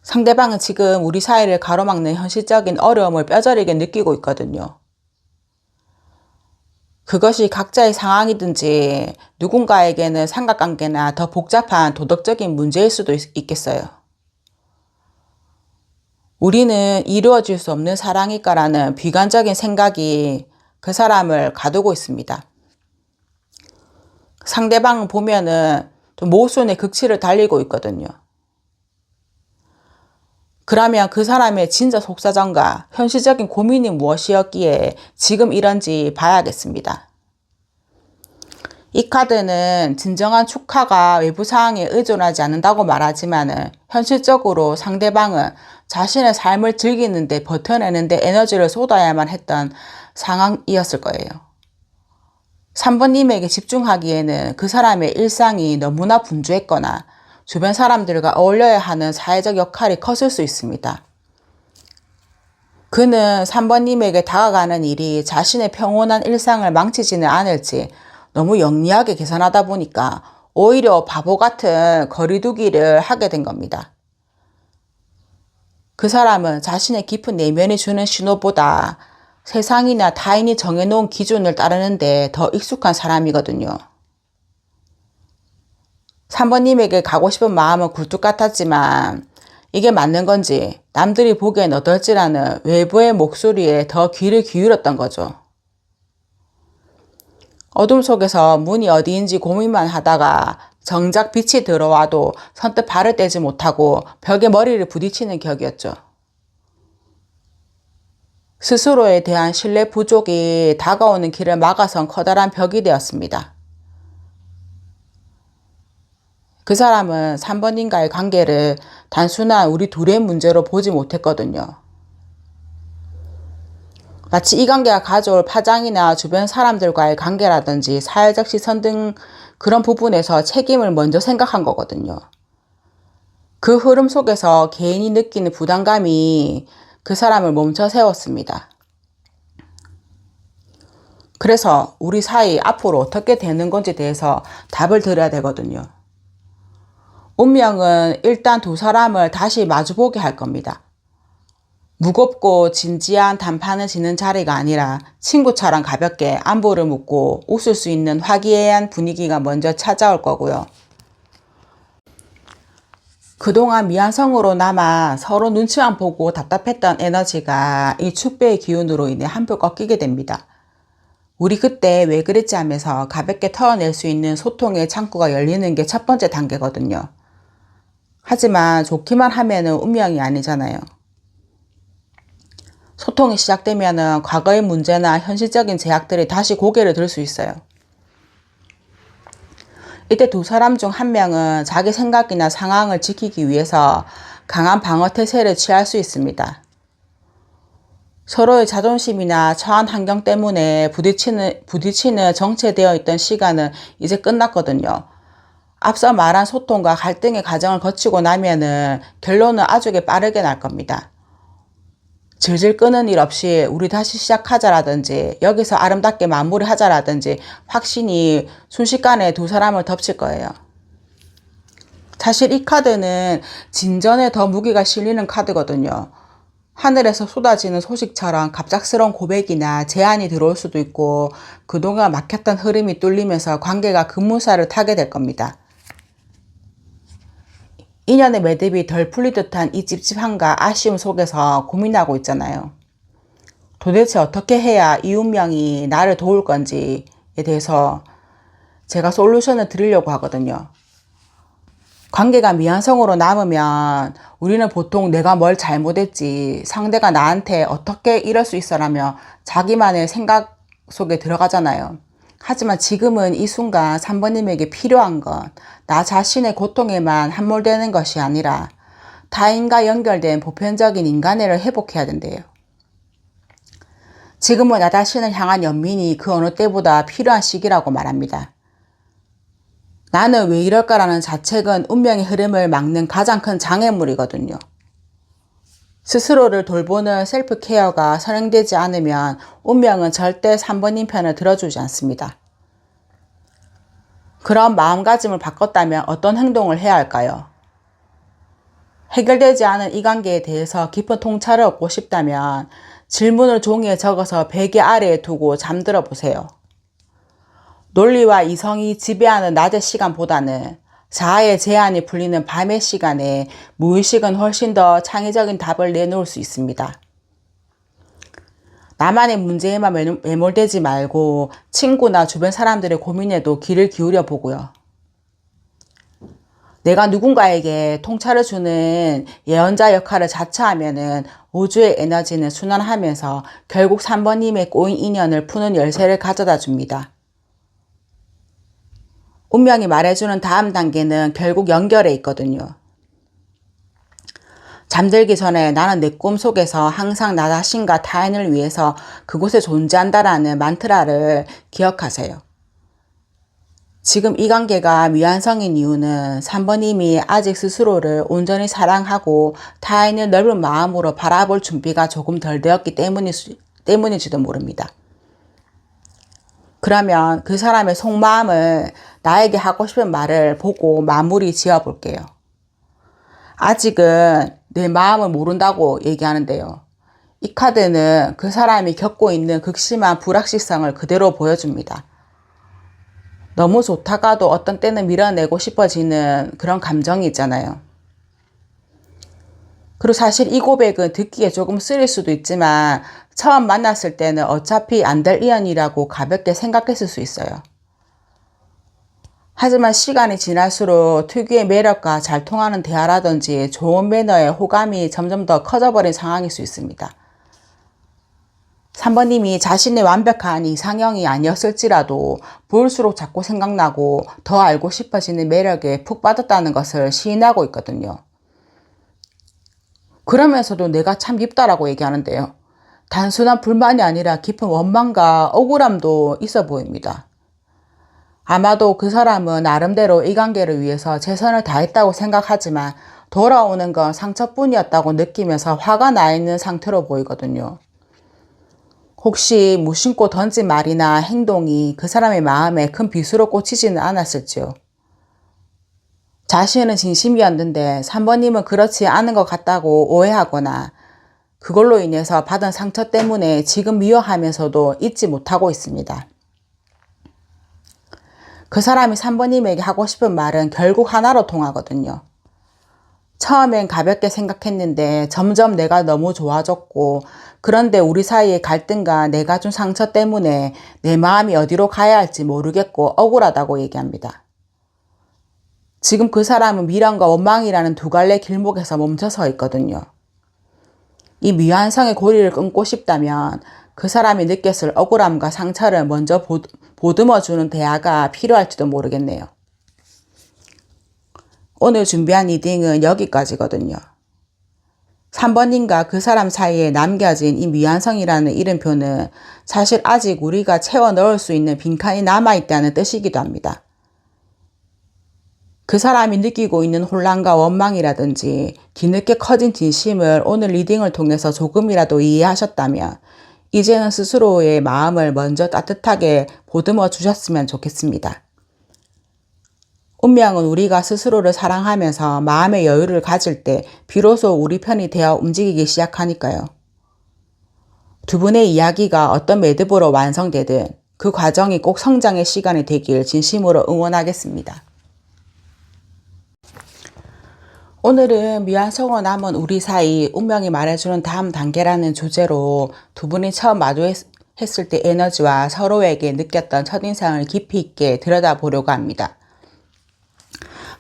상대방은 지금 우리 사이를 가로막는 현실적인 어려움을 뼈저리게 느끼고 있거든요. 그것이 각자의 상황이든지 누군가에게는 삼각관계나 더 복잡한 도덕적인 문제일 수도 있겠어요. 우리는 이루어질 수 없는 사랑일까라는 비관적인 생각이 그 사람을 가두고 있습니다. 상대방을 보면은 좀 모순의 극치를 달리고 있거든요. 그러면 그 사람의 진짜 속사정과 현실적인 고민이 무엇이었기에 지금 이런지 봐야겠습니다. 이 카드는 진정한 축하가 외부 상황에 의존하지 않는다고 말하지만 현실적으로 상대방은 자신의 삶을 즐기는데 버텨내는데 에너지를 쏟아야만 했던 상황이었을 거예요. 3번님에게 집중하기에는 그 사람의 일상이 너무나 분주했거나 주변 사람들과 어울려야 하는 사회적 역할이 컸을 수 있습니다. 그는 3번님에게 다가가는 일이 자신의 평온한 일상을 망치지는 않을지 너무 영리하게 계산하다 보니까 오히려 바보 같은 거리두기를 하게 된 겁니다. 그 사람은 자신의 깊은 내면이 주는 신호보다 세상이나 타인이 정해놓은 기준을 따르는데 더 익숙한 사람이거든요. 3번님에게 가고 싶은 마음은 굴뚝 같았지만 이게 맞는 건지 남들이 보기엔 어떨지라는 외부의 목소리에 더 귀를 기울였던 거죠. 어둠 속에서 문이 어디인지 고민만 하다가 정작 빛이 들어와도 선뜻 발을 떼지 못하고 벽에 머리를 부딪히는 격이었죠. 스스로에 대한 신뢰 부족이 다가오는 길을 막아선 커다란 벽이 되었습니다. 그 사람은 3번님과의 관계를 단순한 우리 둘의 문제로 보지 못했거든요. 마치 이 관계가 가져올 파장이나 주변 사람들과의 관계라든지 사회적 시선 등 그런 부분에서 책임을 먼저 생각한 거거든요. 그 흐름 속에서 개인이 느끼는 부담감이 그 사람을 멈춰 세웠습니다. 그래서 우리 사이 앞으로 어떻게 되는 건지에 대해서 답을 드려야 되거든요. 운명은 일단 두 사람을 다시 마주보게 할 겁니다. 무겁고 진지한 단판을 지는 자리가 아니라 친구처럼 가볍게 안부를 묻고 웃을 수 있는 화기애애한 분위기가 먼저 찾아올 거고요. 그동안 미완성으로 남아 서로 눈치만 보고 답답했던 에너지가 이 축배의 기운으로 인해 한풀 꺾이게 됩니다. 우리 그때 왜 그랬지 하면서 가볍게 털어낼 수 있는 소통의 창구가 열리는 게 첫 번째 단계거든요. 하지만 좋기만 하면은 운명이 아니잖아요. 소통이 시작되면은 과거의 문제나 현실적인 제약들이 다시 고개를 들 수 있어요. 이때 두 사람 중 한 명은 자기 생각이나 상황을 지키기 위해서 강한 방어 태세를 취할 수 있습니다. 서로의 자존심이나 처한 환경 때문에 부딪히는 정체되어 있던 시간은 이제 끝났거든요. 앞서 말한 소통과 갈등의 과정을 거치고 나면은 결론은 아주 빠르게 날 겁니다. 질질 끄는 일 없이 우리 다시 시작하자라든지 여기서 아름답게 마무리하자라든지 확신이 순식간에 두 사람을 덮칠 거예요. 사실 이 카드는 진전에 더 무게가 실리는 카드거든요. 하늘에서 쏟아지는 소식처럼 갑작스러운 고백이나 제안이 들어올 수도 있고 그동안 막혔던 흐름이 뚫리면서 관계가 급물살을 타게 될 겁니다. 인연의 매듭이 덜 풀릴 듯한 이 찝찝함과 아쉬움 속에서 고민하고 있잖아요. 도대체 어떻게 해야 이 운명이 나를 도울 건지에 대해서 제가 솔루션을 드리려고 하거든요. 관계가 미완성으로 남으면 우리는 보통 내가 뭘 잘못했지, 상대가 나한테 어떻게 이럴 수 있어라며 자기만의 생각 속에 들어가잖아요. 하지만 지금은 이 순간 3번님에게 필요한 건 나 자신의 고통에만 함몰되는 것이 아니라 타인과 연결된 보편적인 인간애를 회복해야 된대요. 지금은 나 자신을 향한 연민이 그 어느 때보다 필요한 시기라고 말합니다. 나는 왜 이럴까라는 자책은 운명의 흐름을 막는 가장 큰 장애물이거든요. 스스로를 돌보는 셀프 케어가 선행되지 않으면 운명은 절대 3번님 편을 들어주지 않습니다. 그런 마음가짐을 바꿨다면 어떤 행동을 해야 할까요? 해결되지 않은 이 관계에 대해서 깊은 통찰을 얻고 싶다면 질문을 종이에 적어서 베개 아래에 두고 잠들어 보세요. 논리와 이성이 지배하는 낮의 시간보다는 자아의 제한이 풀리는 밤의 시간에 무의식은 훨씬 더 창의적인 답을 내놓을 수 있습니다. 나만의 문제에만 매몰되지 말고 친구나 주변 사람들의 고민에도 귀를 기울여 보고요. 내가 누군가에게 통찰을 주는 예언자 역할을 자처하면은 우주의 에너지는 순환하면서 결국 3번님의 꼬인 인연을 푸는 열쇠를 가져다 줍니다. 운명이 말해주는 다음 단계는 결국 연결에 있거든요. 잠들기 전에 나는 내 꿈속에서 항상 나 자신과 타인을 위해서 그곳에 존재한다라는 만트라를 기억하세요. 지금 이 관계가 미완성인 이유는 3번님이 아직 스스로를 온전히 사랑하고 타인을 넓은 마음으로 바라볼 준비가 조금 덜 되었기 때문일지도 모릅니다. 그러면 그 사람의 속마음을 나에게 하고 싶은 말을 보고 마무리 지어 볼게요. 아직은 내 마음을 모른다고 얘기하는데요. 이 카드는 그 사람이 겪고 있는 극심한 불확실성을 그대로 보여줍니다. 너무 좋다가도 어떤 때는 밀어내고 싶어지는 그런 감정이 있잖아요. 그리고 사실 이 고백은 듣기에 조금 쓰릴 수도 있지만 처음 만났을 때는 어차피 안 될 인연이라고 가볍게 생각했을 수 있어요. 하지만 시간이 지날수록 특유의 매력과 잘 통하는 대화라든지 좋은 매너에 호감이 점점 더 커져버린 상황일 수 있습니다. 3번님이 자신의 완벽한 이상형이 아니었을지라도 볼수록 자꾸 생각나고 더 알고 싶어지는 매력에 푹 빠졌다는 것을 시인하고 있거든요. 그러면서도 내가 참 밉다라고 얘기하는데요. 단순한 불만이 아니라 깊은 원망과 억울함도 있어 보입니다. 아마도 그 사람은 나름대로 이 관계를 위해서 최선을 다했다고 생각하지만 돌아오는 건 상처뿐이었다고 느끼면서 화가 나 있는 상태로 보이거든요. 혹시 무심코 던진 말이나 행동이 그 사람의 마음에 큰 비수로 꽂히지는 않았을지요. 자신은 진심이었는데 3번님은 그렇지 않은 것 같다고 오해하거나 그걸로 인해서 받은 상처 때문에 지금 미워하면서도 잊지 못하고 있습니다. 그 사람이 3번님에게 하고 싶은 말은 결국 하나로 통하거든요. 처음엔 가볍게 생각했는데 점점 내가 너무 좋아졌고 그런데 우리 사이의 갈등과 내가 준 상처 때문에 내 마음이 어디로 가야 할지 모르겠고 억울하다고 얘기합니다. 지금 그 사람은 미련과 원망이라는 두 갈래 길목에서 멈춰서 있거든요. 이 미완성의 고리를 끊고 싶다면 그 사람이 느꼈을 억울함과 상처를 먼저 보듬어주는 대화가 필요할지도 모르겠네요. 오늘 준비한 리딩은 여기까지거든요. 3번님과 그 사람 사이에 남겨진 이 미완성이라는 이름표는 사실 아직 우리가 채워 넣을 수 있는 빈칸이 남아있다는 뜻이기도 합니다. 그 사람이 느끼고 있는 혼란과 원망이라든지 뒤늦게 커진 진심을 오늘 리딩을 통해서 조금이라도 이해하셨다면 이제는 스스로의 마음을 먼저 따뜻하게 보듬어 주셨으면 좋겠습니다. 운명은 우리가 스스로를 사랑하면서 마음의 여유를 가질 때 비로소 우리 편이 되어 움직이기 시작하니까요. 두 분의 이야기가 어떤 매듭으로 완성되든 그 과정이 꼭 성장의 시간이 되길 진심으로 응원하겠습니다. 오늘은 미완성으로 남은 우리 사이 운명이 말해주는 다음 단계라는 주제로 두 분이 처음 마주했을 때 에너지와 서로에게 느꼈던 첫인상을 깊이 있게 들여다보려고 합니다.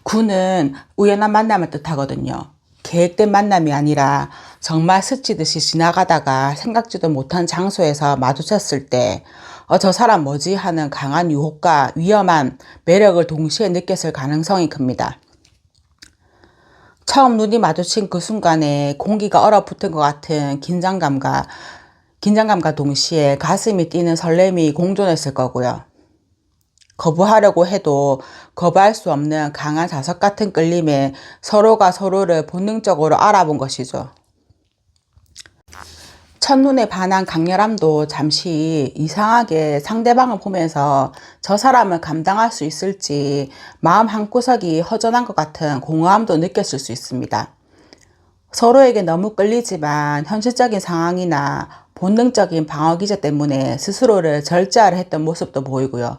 9는 우연한 만남을 뜻하거든요. 계획된 만남이 아니라 정말 스치듯이 지나가다가 생각지도 못한 장소에서 마주쳤을 때 저 사람 뭐지 하는 강한 유혹과 위험한 매력을 동시에 느꼈을 가능성이 큽니다. 처음 눈이 마주친 그 순간에 공기가 얼어붙은 것 같은 긴장감과 동시에 가슴이 뛰는 설렘이 공존했을 거고요. 거부하려고 해도 거부할 수 없는 강한 자석 같은 끌림에 서로가 서로를 본능적으로 알아본 것이죠. 첫눈에 반한 강렬함도 잠시 이상하게 상대방을 보면서 저 사람을 감당할 수 있을지 마음 한구석이 허전한 것 같은 공허함도 느꼈을 수 있습니다. 서로에게 너무 끌리지만 현실적인 상황이나 본능적인 방어 기제 때문에 스스로를 절제하려 했던 모습도 보이고요.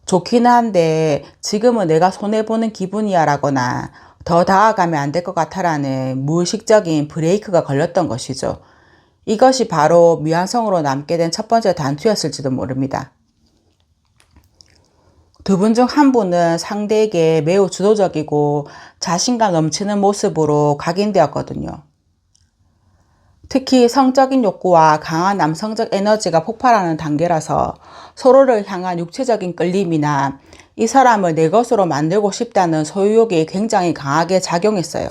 좋기는 한데 지금은 내가 손해보는 기분이야 라거나 더 다가가면 안 될 것 같아라는 무의식적인 브레이크가 걸렸던 것이죠. 이것이 바로 미완성으로 남게 된 첫 번째 단추였을지도 모릅니다. 두 분 중 한 분은 상대에게 매우 주도적이고 자신감 넘치는 모습으로 각인되었거든요. 특히 성적인 욕구와 강한 남성적 에너지가 폭발하는 단계라서 서로를 향한 육체적인 끌림이나 이 사람을 내 것으로 만들고 싶다는 소유욕이 굉장히 강하게 작용했어요.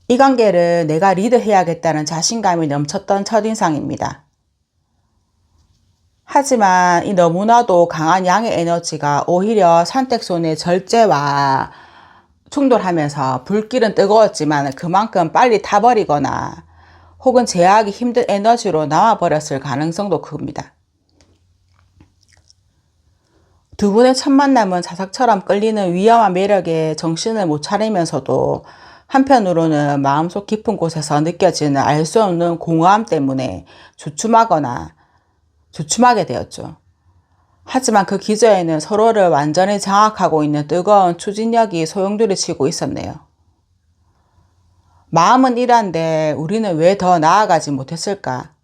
이 관계를 내가 리드해야겠다는 자신감이 넘쳤던 첫인상입니다. 하지만 이 너무나도 강한 양의 에너지가 오히려 선택손의 절제와 충돌하면서 불길은 뜨거웠지만 그만큼 빨리 타버리거나 혹은 제어하기 힘든 에너지로 나와버렸을 가능성도 큽니다. 두 분의 첫 만남은 자석처럼 끌리는 위험한 매력에 정신을 못 차리면서도 한편으로는 마음속 깊은 곳에서 느껴지는 알 수 없는 공허함 때문에 주춤하게 되었죠. 하지만 그 기저에는 서로를 완전히 장악하고 있는 뜨거운 추진력이 소용돌이 치고 있었네요. 마음은 이란데 우리는 왜 더 나아가지 못했을까?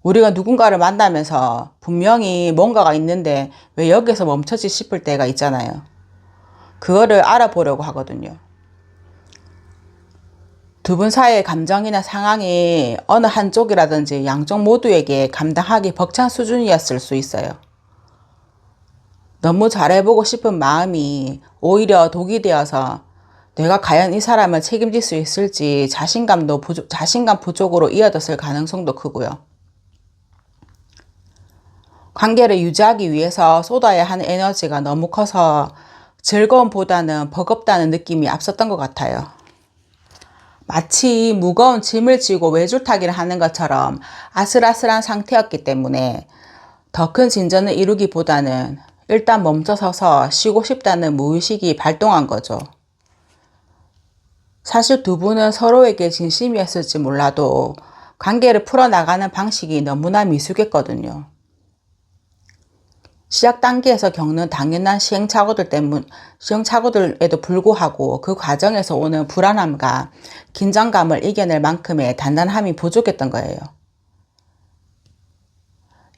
우리가 누군가를 만나면서 분명히 뭔가가 있는데 왜 여기서 멈춰지 싶을 때가 있잖아요. 그거를 알아보려고 하거든요. 두 분 사이의 감정이나 상황이 어느 한쪽이라든지 양쪽 모두에게 감당하기 벅찬 수준이었을 수 있어요. 너무 잘해보고 싶은 마음이 오히려 독이 되어서 내가 과연 이 사람을 책임질 수 있을지 자신감 부족으로 이어졌을 가능성도 크고요. 관계를 유지하기 위해서 쏟아야 하는 에너지가 너무 커서 즐거움보다는 버겁다는 느낌이 앞섰던 것 같아요. 마치 무거운 짐을 지고 외줄타기를 하는 것처럼 아슬아슬한 상태였기 때문에 더 큰 진전을 이루기보다는 일단 멈춰서서 쉬고 싶다는 무의식이 발동한 거죠. 사실 두 분은 서로에게 진심이었을지 몰라도 관계를 풀어나가는 방식이 너무나 미숙했거든요. 시작 단계에서 겪는 당연한 시행착오들에도 불구하고 그 과정에서 오는 불안함과 긴장감을 이겨낼 만큼의 단단함이 부족했던 거예요.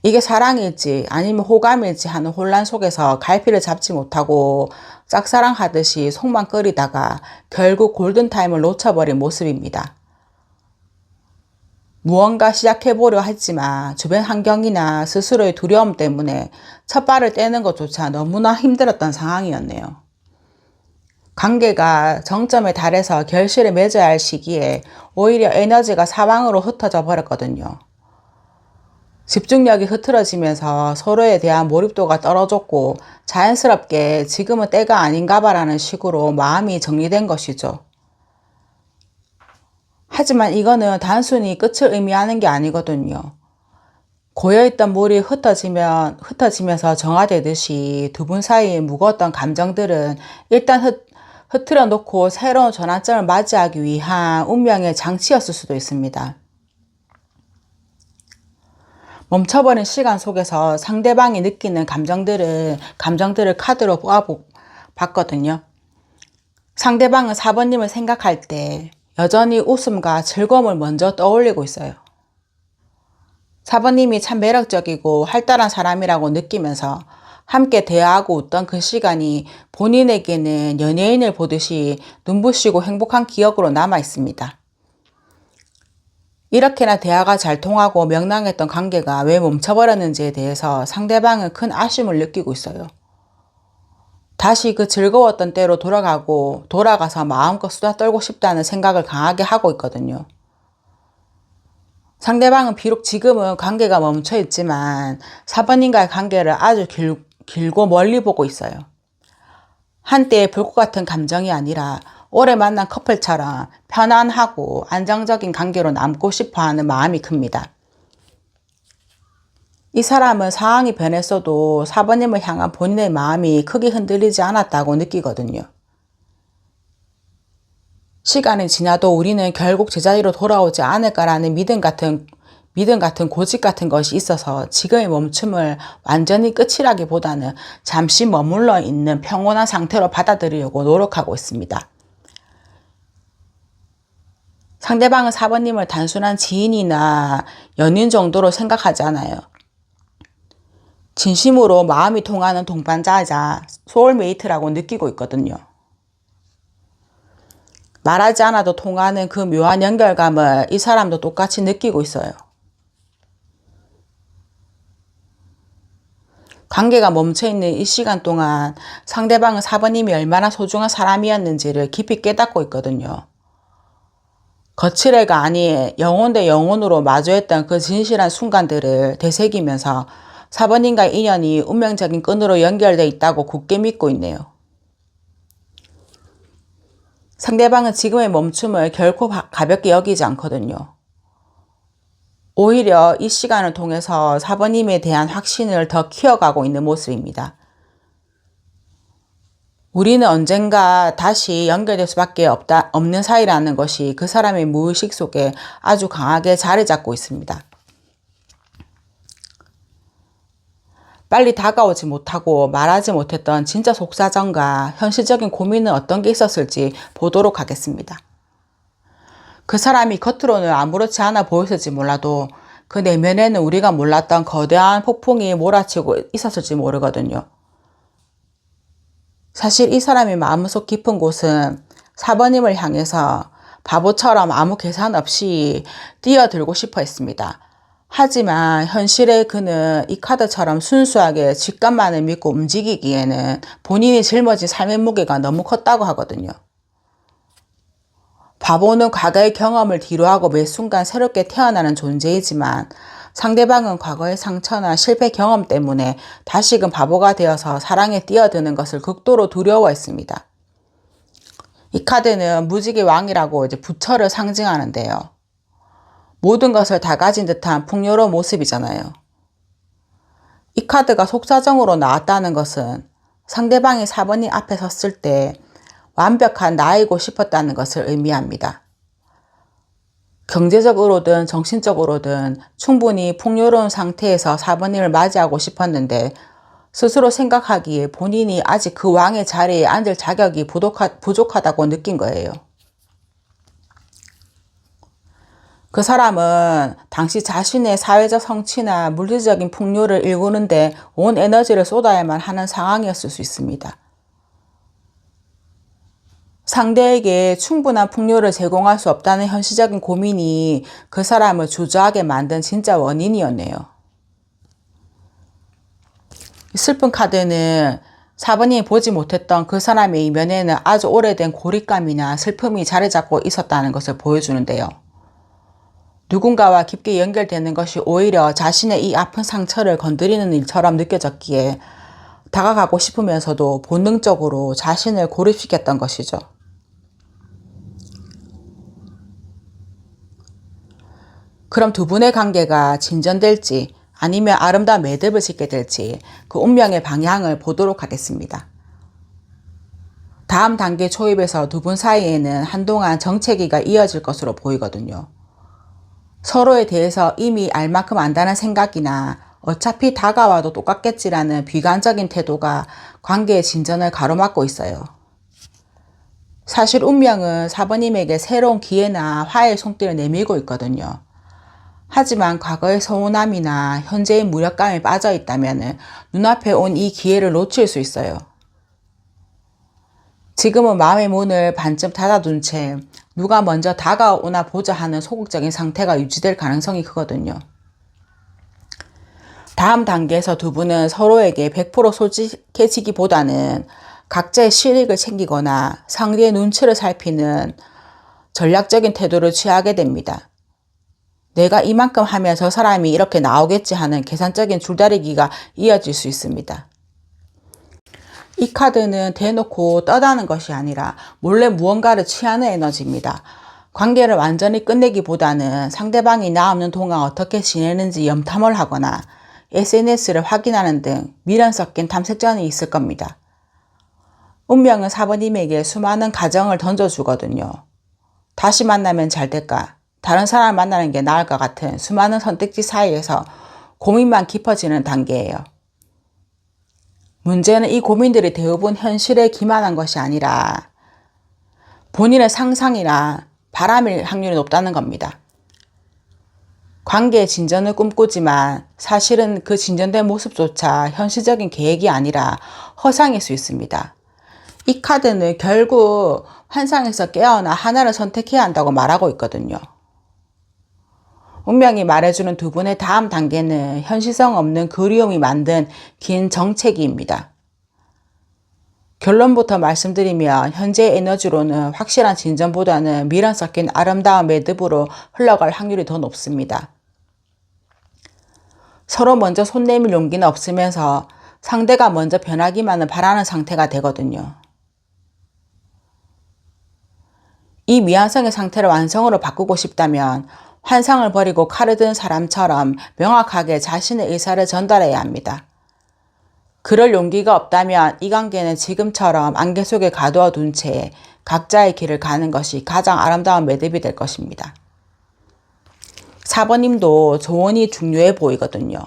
이게 사랑일지 아니면 호감일지 하는 혼란 속에서 갈피를 잡지 못하고 짝사랑하듯이 속만 끓이다가 결국 골든타임을 놓쳐버린 모습입니다. 무언가 시작해보려 했지만 주변 환경이나 스스로의 두려움 때문에 첫 발을 떼는 것조차 너무나 힘들었던 상황이었네요. 관계가 정점에 달해서 결실을 맺어야 할 시기에 오히려 에너지가 사방으로 흩어져 버렸거든요. 집중력이 흐트러지면서 서로에 대한 몰입도가 떨어졌고 자연스럽게 지금은 때가 아닌가 봐라는 식으로 마음이 정리된 것이죠. 하지만 이거는 단순히 끝을 의미하는 게 아니거든요. 고여있던 물이 흩어지면서 정화되듯이 두 분 사이에 무거웠던 감정들은 일단 흐트러 놓고 새로운 전환점을 맞이하기 위한 운명의 장치였을 수도 있습니다. 멈춰버린 시간 속에서 상대방이 느끼는 감정들을 카드로 봤거든요. 상대방은 4번님을 생각할 때 여전히 웃음과 즐거움을 먼저 떠올리고 있어요. 4번님이 참 매력적이고 활달한 사람이라고 느끼면서 함께 대화하고 웃던 그 시간이 본인에게는 연예인을 보듯이 눈부시고 행복한 기억으로 남아 있습니다. 이렇게나 대화가 잘 통하고 명랑했던 관계가 왜 멈춰버렸는지에 대해서 상대방은 큰 아쉬움을 느끼고 있어요. 다시 그 즐거웠던 때로 돌아가서 마음껏 수다 떨고 싶다는 생각을 강하게 하고 있거든요. 상대방은 비록 지금은 관계가 멈춰 있지만 4번님과의 관계를 아주 길고 멀리 보고 있어요. 한때의 불꽃 같은 감정이 아니라 오래 만난 커플처럼 편안하고 안정적인 관계로 남고 싶어하는 마음이 큽니다. 이 사람은 상황이 변했어도 사번님을 향한 본인의 마음이 크게 흔들리지 않았다고 느끼거든요. 시간이 지나도 우리는 결국 제자리로 돌아오지 않을까라는 믿음 같은 고집 같은 것이 있어서 지금의 멈춤을 완전히 끝이라기보다는 잠시 머물러 있는 평온한 상태로 받아들이려고 노력하고 있습니다. 상대방은 사번님을 단순한 지인이나 연인 정도로 생각하지 않아요. 진심으로 마음이 통하는 동반자이자 소울메이트라고 느끼고 있거든요. 말하지 않아도 통하는 그 묘한 연결감을 이 사람도 똑같이 느끼고 있어요. 관계가 멈춰있는 이 시간 동안 상대방은 사번님이 얼마나 소중한 사람이었는지를 깊이 깨닫고 있거든요. 거칠애가 아닌 영혼 대 영혼으로 마주했던 그 진실한 순간들을 되새기면서 사번님과의 인연이 운명적인 끈으로 연결되어 있다고 굳게 믿고 있네요. 상대방은 지금의 멈춤을 결코 가볍게 여기지 않거든요. 오히려 이 시간을 통해서 사번님에 대한 확신을 더 키워가고 있는 모습입니다. 우리는 언젠가 다시 연결될 수밖에 없는 사이라는 것이 그 사람의 무의식 속에 아주 강하게 자리 잡고 있습니다. 빨리 다가오지 못하고 말하지 못했던 진짜 속사정과 현실적인 고민은 어떤 게 있었을지 보도록 하겠습니다. 그 사람이 겉으로는 아무렇지 않아 보였을지 몰라도 그 내면에는 우리가 몰랐던 거대한 폭풍이 몰아치고 있었을지 모르거든요. 사실 이 사람의 마음속 깊은 곳은 사번님을 향해서 바보처럼 아무 계산 없이 뛰어들고 싶어 했습니다. 하지만 현실의 그는 이 카드처럼 순수하게 직감만을 믿고 움직이기에는 본인이 짊어진 삶의 무게가 너무 컸다고 하거든요. 바보는 과거의 경험을 뒤로하고 매 순간 새롭게 태어나는 존재이지만 상대방은 과거의 상처나 실패 경험 때문에 다시금 바보가 되어서 사랑에 뛰어드는 것을 극도로 두려워했습니다. 이 카드는 무지개 왕이라고 부처를 상징하는데요. 모든 것을 다 가진 듯한 풍요로운 모습이잖아요. 이 카드가 속사정으로 나왔다는 것은 상대방이 사번님 앞에 섰을 때 완벽한 나이고 싶었다는 것을 의미합니다. 경제적으로든 정신적으로든 충분히 풍요로운 상태에서 사번님을 맞이하고 싶었는데 스스로 생각하기에 본인이 아직 그 왕의 자리에 앉을 자격이 부족하다고 느낀 거예요. 그 사람은 당시 자신의 사회적 성취나 물질적인 풍요를 일구는데 온 에너지를 쏟아야만 하는 상황이었을 수 있습니다. 상대에게 충분한 풍요를 제공할 수 없다는 현실적인 고민이 그 사람을 주저하게 만든 진짜 원인이었네요. 슬픈 카드는 사번님이 보지 못했던 그 사람의 이면에는 아주 오래된 고립감이나 슬픔이 자리 잡고 있었다는 것을 보여주는데요. 누군가와 깊게 연결되는 것이 오히려 자신의 이 아픈 상처를 건드리는 일처럼 느껴졌기에 다가가고 싶으면서도 본능적으로 자신을 고립시켰던 것이죠. 그럼 두 분의 관계가 진전될지 아니면 아름다운 매듭을 짓게 될지 그 운명의 방향을 보도록 하겠습니다. 다음 단계 초입에서 두 분 사이에는 한동안 정체기가 이어질 것으로 보이거든요. 서로에 대해서 이미 알 만큼 안다는 생각이나 어차피 다가와도 똑같겠지라는 비관적인 태도가 관계의 진전을 가로막고 있어요. 사실 운명은 사번님에게 새로운 기회나 화해의 손길을 내밀고 있거든요. 하지만 과거의 서운함이나 현재의 무력감에 빠져 있다면 눈앞에 온 이 기회를 놓칠 수 있어요. 지금은 마음의 문을 반쯤 닫아둔 채 누가 먼저 다가오나 보자 하는 소극적인 상태가 유지될 가능성이 크거든요. 다음 단계에서 두 분은 서로에게 100% 솔직해지기보다는 각자의 실익을 챙기거나 상대의 눈치를 살피는 전략적인 태도를 취하게 됩니다. 내가 이만큼 하면 저 사람이 이렇게 나오겠지 하는 계산적인 줄다리기가 이어질 수 있습니다. 이 카드는 대놓고 떠다는 것이 아니라 몰래 무언가를 취하는 에너지입니다. 관계를 완전히 끝내기보다는 상대방이 나 없는 동안 어떻게 지내는지 염탐을 하거나 SNS를 확인하는 등 미련 섞인 탐색전이 있을 겁니다. 운명은 4번님에게 수많은 가정을 던져주거든요. 다시 만나면 잘 될까? 다른 사람을 만나는 게 나을 것 같은 수많은 선택지 사이에서 고민만 깊어지는 단계예요. 문제는 이 고민들이 대부분 현실에 기만한 것이 아니라 본인의 상상이나 바람일 확률이 높다는 겁니다. 관계의 진전을 꿈꾸지만 사실은 그 진전된 모습조차 현실적인 계획이 아니라 허상일 수 있습니다. 이 카드는 결국 환상에서 깨어나 하나를 선택해야 한다고 말하고 있거든요. 운명이 말해주는 두 분의 다음 단계는 현실성 없는 그리움이 만든 긴 정체기입니다. 결론부터 말씀드리면 현재의 에너지로는 확실한 진전보다는 미련 섞인 아름다운 매듭으로 흘러갈 확률이 더 높습니다. 서로 먼저 손 내밀 용기는 없으면서 상대가 먼저 변하기만을 바라는 상태가 되거든요. 이 미완성의 상태를 완성으로 바꾸고 싶다면 환상을 버리고 칼을 든 사람처럼 명확하게 자신의 의사를 전달해야 합니다. 그럴 용기가 없다면 이 관계는 지금처럼 안개 속에 가두어 둔 채 각자의 길을 가는 것이 가장 아름다운 매듭이 될 것입니다. 4번님도 조언이 중요해 보이거든요.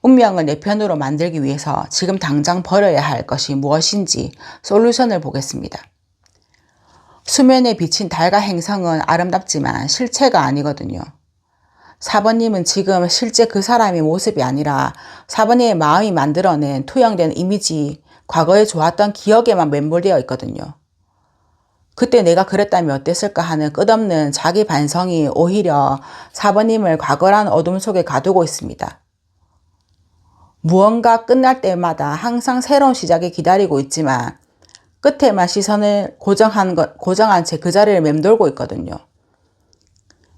운명을 내 편으로 만들기 위해서 지금 당장 버려야 할 것이 무엇인지 솔루션을 보겠습니다. 수면에 비친 달과 행성은 아름답지만 실체가 아니거든요. 4번님은 지금 실제 그 사람의 모습이 아니라 4번님의 마음이 만들어낸 투영된 이미지, 과거에 좋았던 기억에만 맴몰되어 있거든요. 그때 내가 그랬다면 어땠을까 하는 끝없는 자기 반성이 오히려 4번님을 과거라는 어둠 속에 가두고 있습니다. 무언가 끝날 때마다 항상 새로운 시작이 기다리고 있지만 끝에만 시선을 고정한 채 그 자리를 맴돌고 있거든요.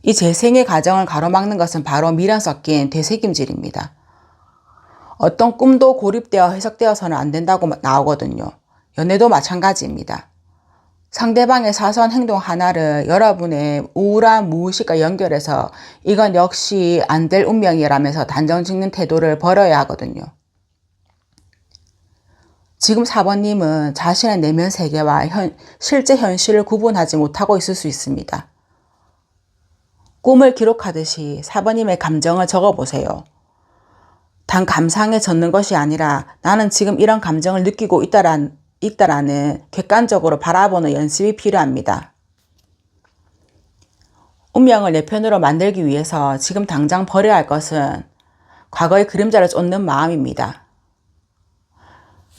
이 재생의 과정을 가로막는 것은 바로 미련 섞인 되새김질입니다. 어떤 꿈도 고립되어 해석되어서는 안 된다고 나오거든요. 연애도 마찬가지입니다. 상대방의 사소한 행동 하나를 여러분의 우울한 무의식과 연결해서 이건 역시 안 될 운명이라면서 단정 짓는 태도를 버려야 하거든요. 지금 4번님은 자신의 내면 세계와 실제 현실을 구분하지 못하고 있을 수 있습니다. 꿈을 기록하듯이 4번님의 감정을 적어보세요. 단 감상에 젖는 것이 아니라 나는 지금 이런 감정을 느끼고 있다라는 객관적으로 바라보는 연습이 필요합니다. 운명을 내 편으로 만들기 위해서 지금 당장 버려야 할 것은 과거의 그림자를 쫓는 마음입니다.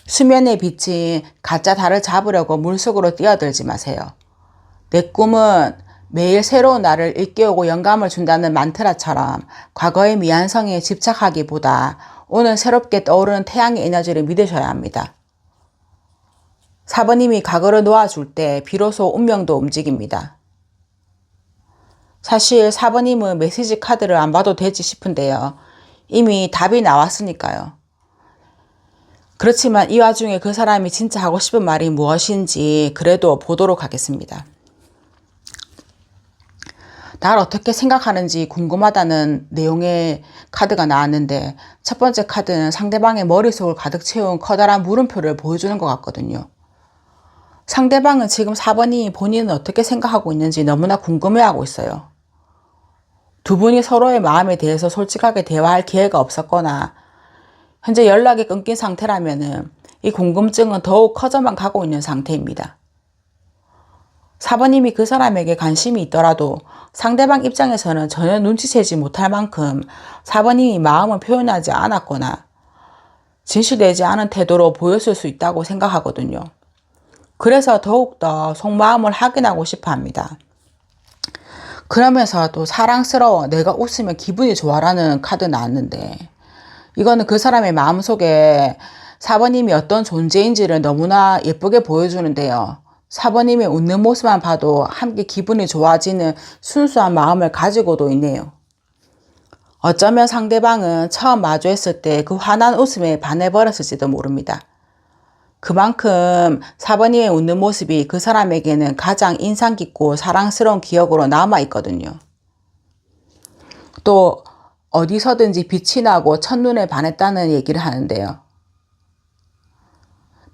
수면에 비친 가짜 달을 잡으려고 물속으로 뛰어들지 마세요. 내 꿈은 매일 새로운 나를 일깨우고 영감을 준다는 만트라처럼 과거의 미완성에 집착하기보다 오늘 새롭게 떠오르는 태양의 에너지를 믿으셔야 합니다. 4번님이 과거를 놓아줄 때 비로소 운명도 움직입니다. 사실 4번님은 메시지 카드를 안 봐도 되지 싶은데요. 이미 답이 나왔으니까요. 그렇지만 이 와중에 그 사람이 진짜 하고 싶은 말이 무엇인지 그래도 보도록 하겠습니다. 날 어떻게 생각하는지 궁금하다는 내용의 카드가 나왔는데 첫 번째 카드는 상대방의 머릿속을 가득 채운 커다란 물음표를 보여주는 것 같거든요. 상대방은 지금 4번이 본인은 어떻게 생각하고 있는지 너무나 궁금해하고 있어요. 두 분이 서로의 마음에 대해서 솔직하게 대화할 기회가 없었거나 현재 연락이 끊긴 상태라면 이 궁금증은 더욱 커져만 가고 있는 상태입니다. 4번님이 그 사람에게 관심이 있더라도 상대방 입장에서는 전혀 눈치채지 못할 만큼 4번님이 마음을 표현하지 않았거나 진실되지 않은 태도로 보였을 수 있다고 생각하거든요. 그래서 더욱더 속마음을 확인하고 싶어 합니다. 그러면서도 사랑스러워, 내가 웃으면 기분이 좋아라는 카드 나왔는데 이거는 그 사람의 마음속에 4번님이 어떤 존재인지를 너무나 예쁘게 보여주는데요. 4번님의 웃는 모습만 봐도 함께 기분이 좋아지는 순수한 마음을 가지고도 있네요. 어쩌면 상대방은 처음 마주했을 때 그 환한 웃음에 반해버렸을지도 모릅니다. 그만큼 4번님의 웃는 모습이 그 사람에게는 가장 인상 깊고 사랑스러운 기억으로 남아있거든요. 또 어디서든지 빛이 나고 첫눈에 반했다는 얘기를 하는데요.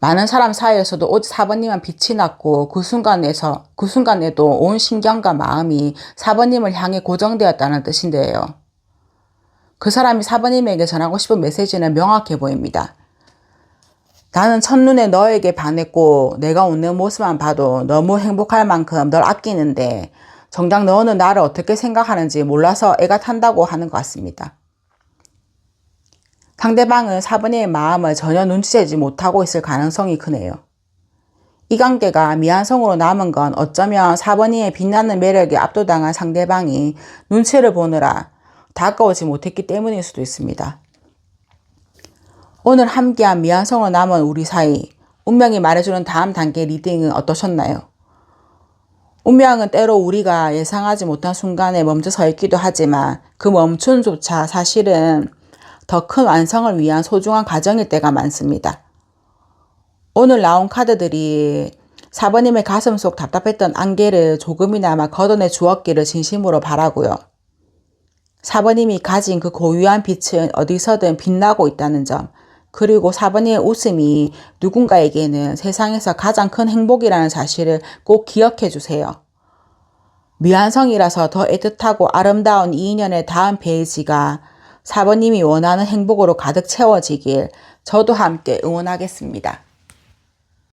많은 사람 사이에서도 오직 4번님만 빛이 났고 그 순간에도 온 신경과 마음이 4번님을 향해 고정되었다는 뜻인데요. 그 사람이 4번님에게 전하고 싶은 메시지는 명확해 보입니다. 나는 첫눈에 너에게 반했고 내가 웃는 모습만 봐도 너무 행복할 만큼 널 아끼는데 정작 너는 나를 어떻게 생각하는지 몰라서 애가 탄다고 하는 것 같습니다. 상대방은 4번님의 마음을 전혀 눈치채지 못하고 있을 가능성이 크네요. 이 관계가 미완성으로 남은 건 어쩌면 4번님의 빛나는 매력에 압도당한 상대방이 눈치를 보느라 다가오지 못했기 때문일 수도 있습니다. 오늘 함께한 미완성으로 남은 우리 사이, 운명이 말해주는 다음 단계 리딩은 어떠셨나요? 운명은 때로 우리가 예상하지 못한 순간에 멈춰 서 있기도 하지만 그 멈춤조차 사실은 더 큰 완성을 위한 소중한 과정일 때가 많습니다. 오늘 나온 카드들이 4번님의 가슴 속 답답했던 안개를 조금이나마 걷어내 주었기를 진심으로 바라고요. 4번님이 가진 그 고유한 빛은 어디서든 빛나고 있다는 점, 그리고 4번님의 웃음이 누군가에게는 세상에서 가장 큰 행복이라는 사실을 꼭 기억해 주세요. 미완성이라서 더 애틋하고 아름다운 이 인연의 다음 페이지가 4번님이 원하는 행복으로 가득 채워지길 저도 함께 응원하겠습니다.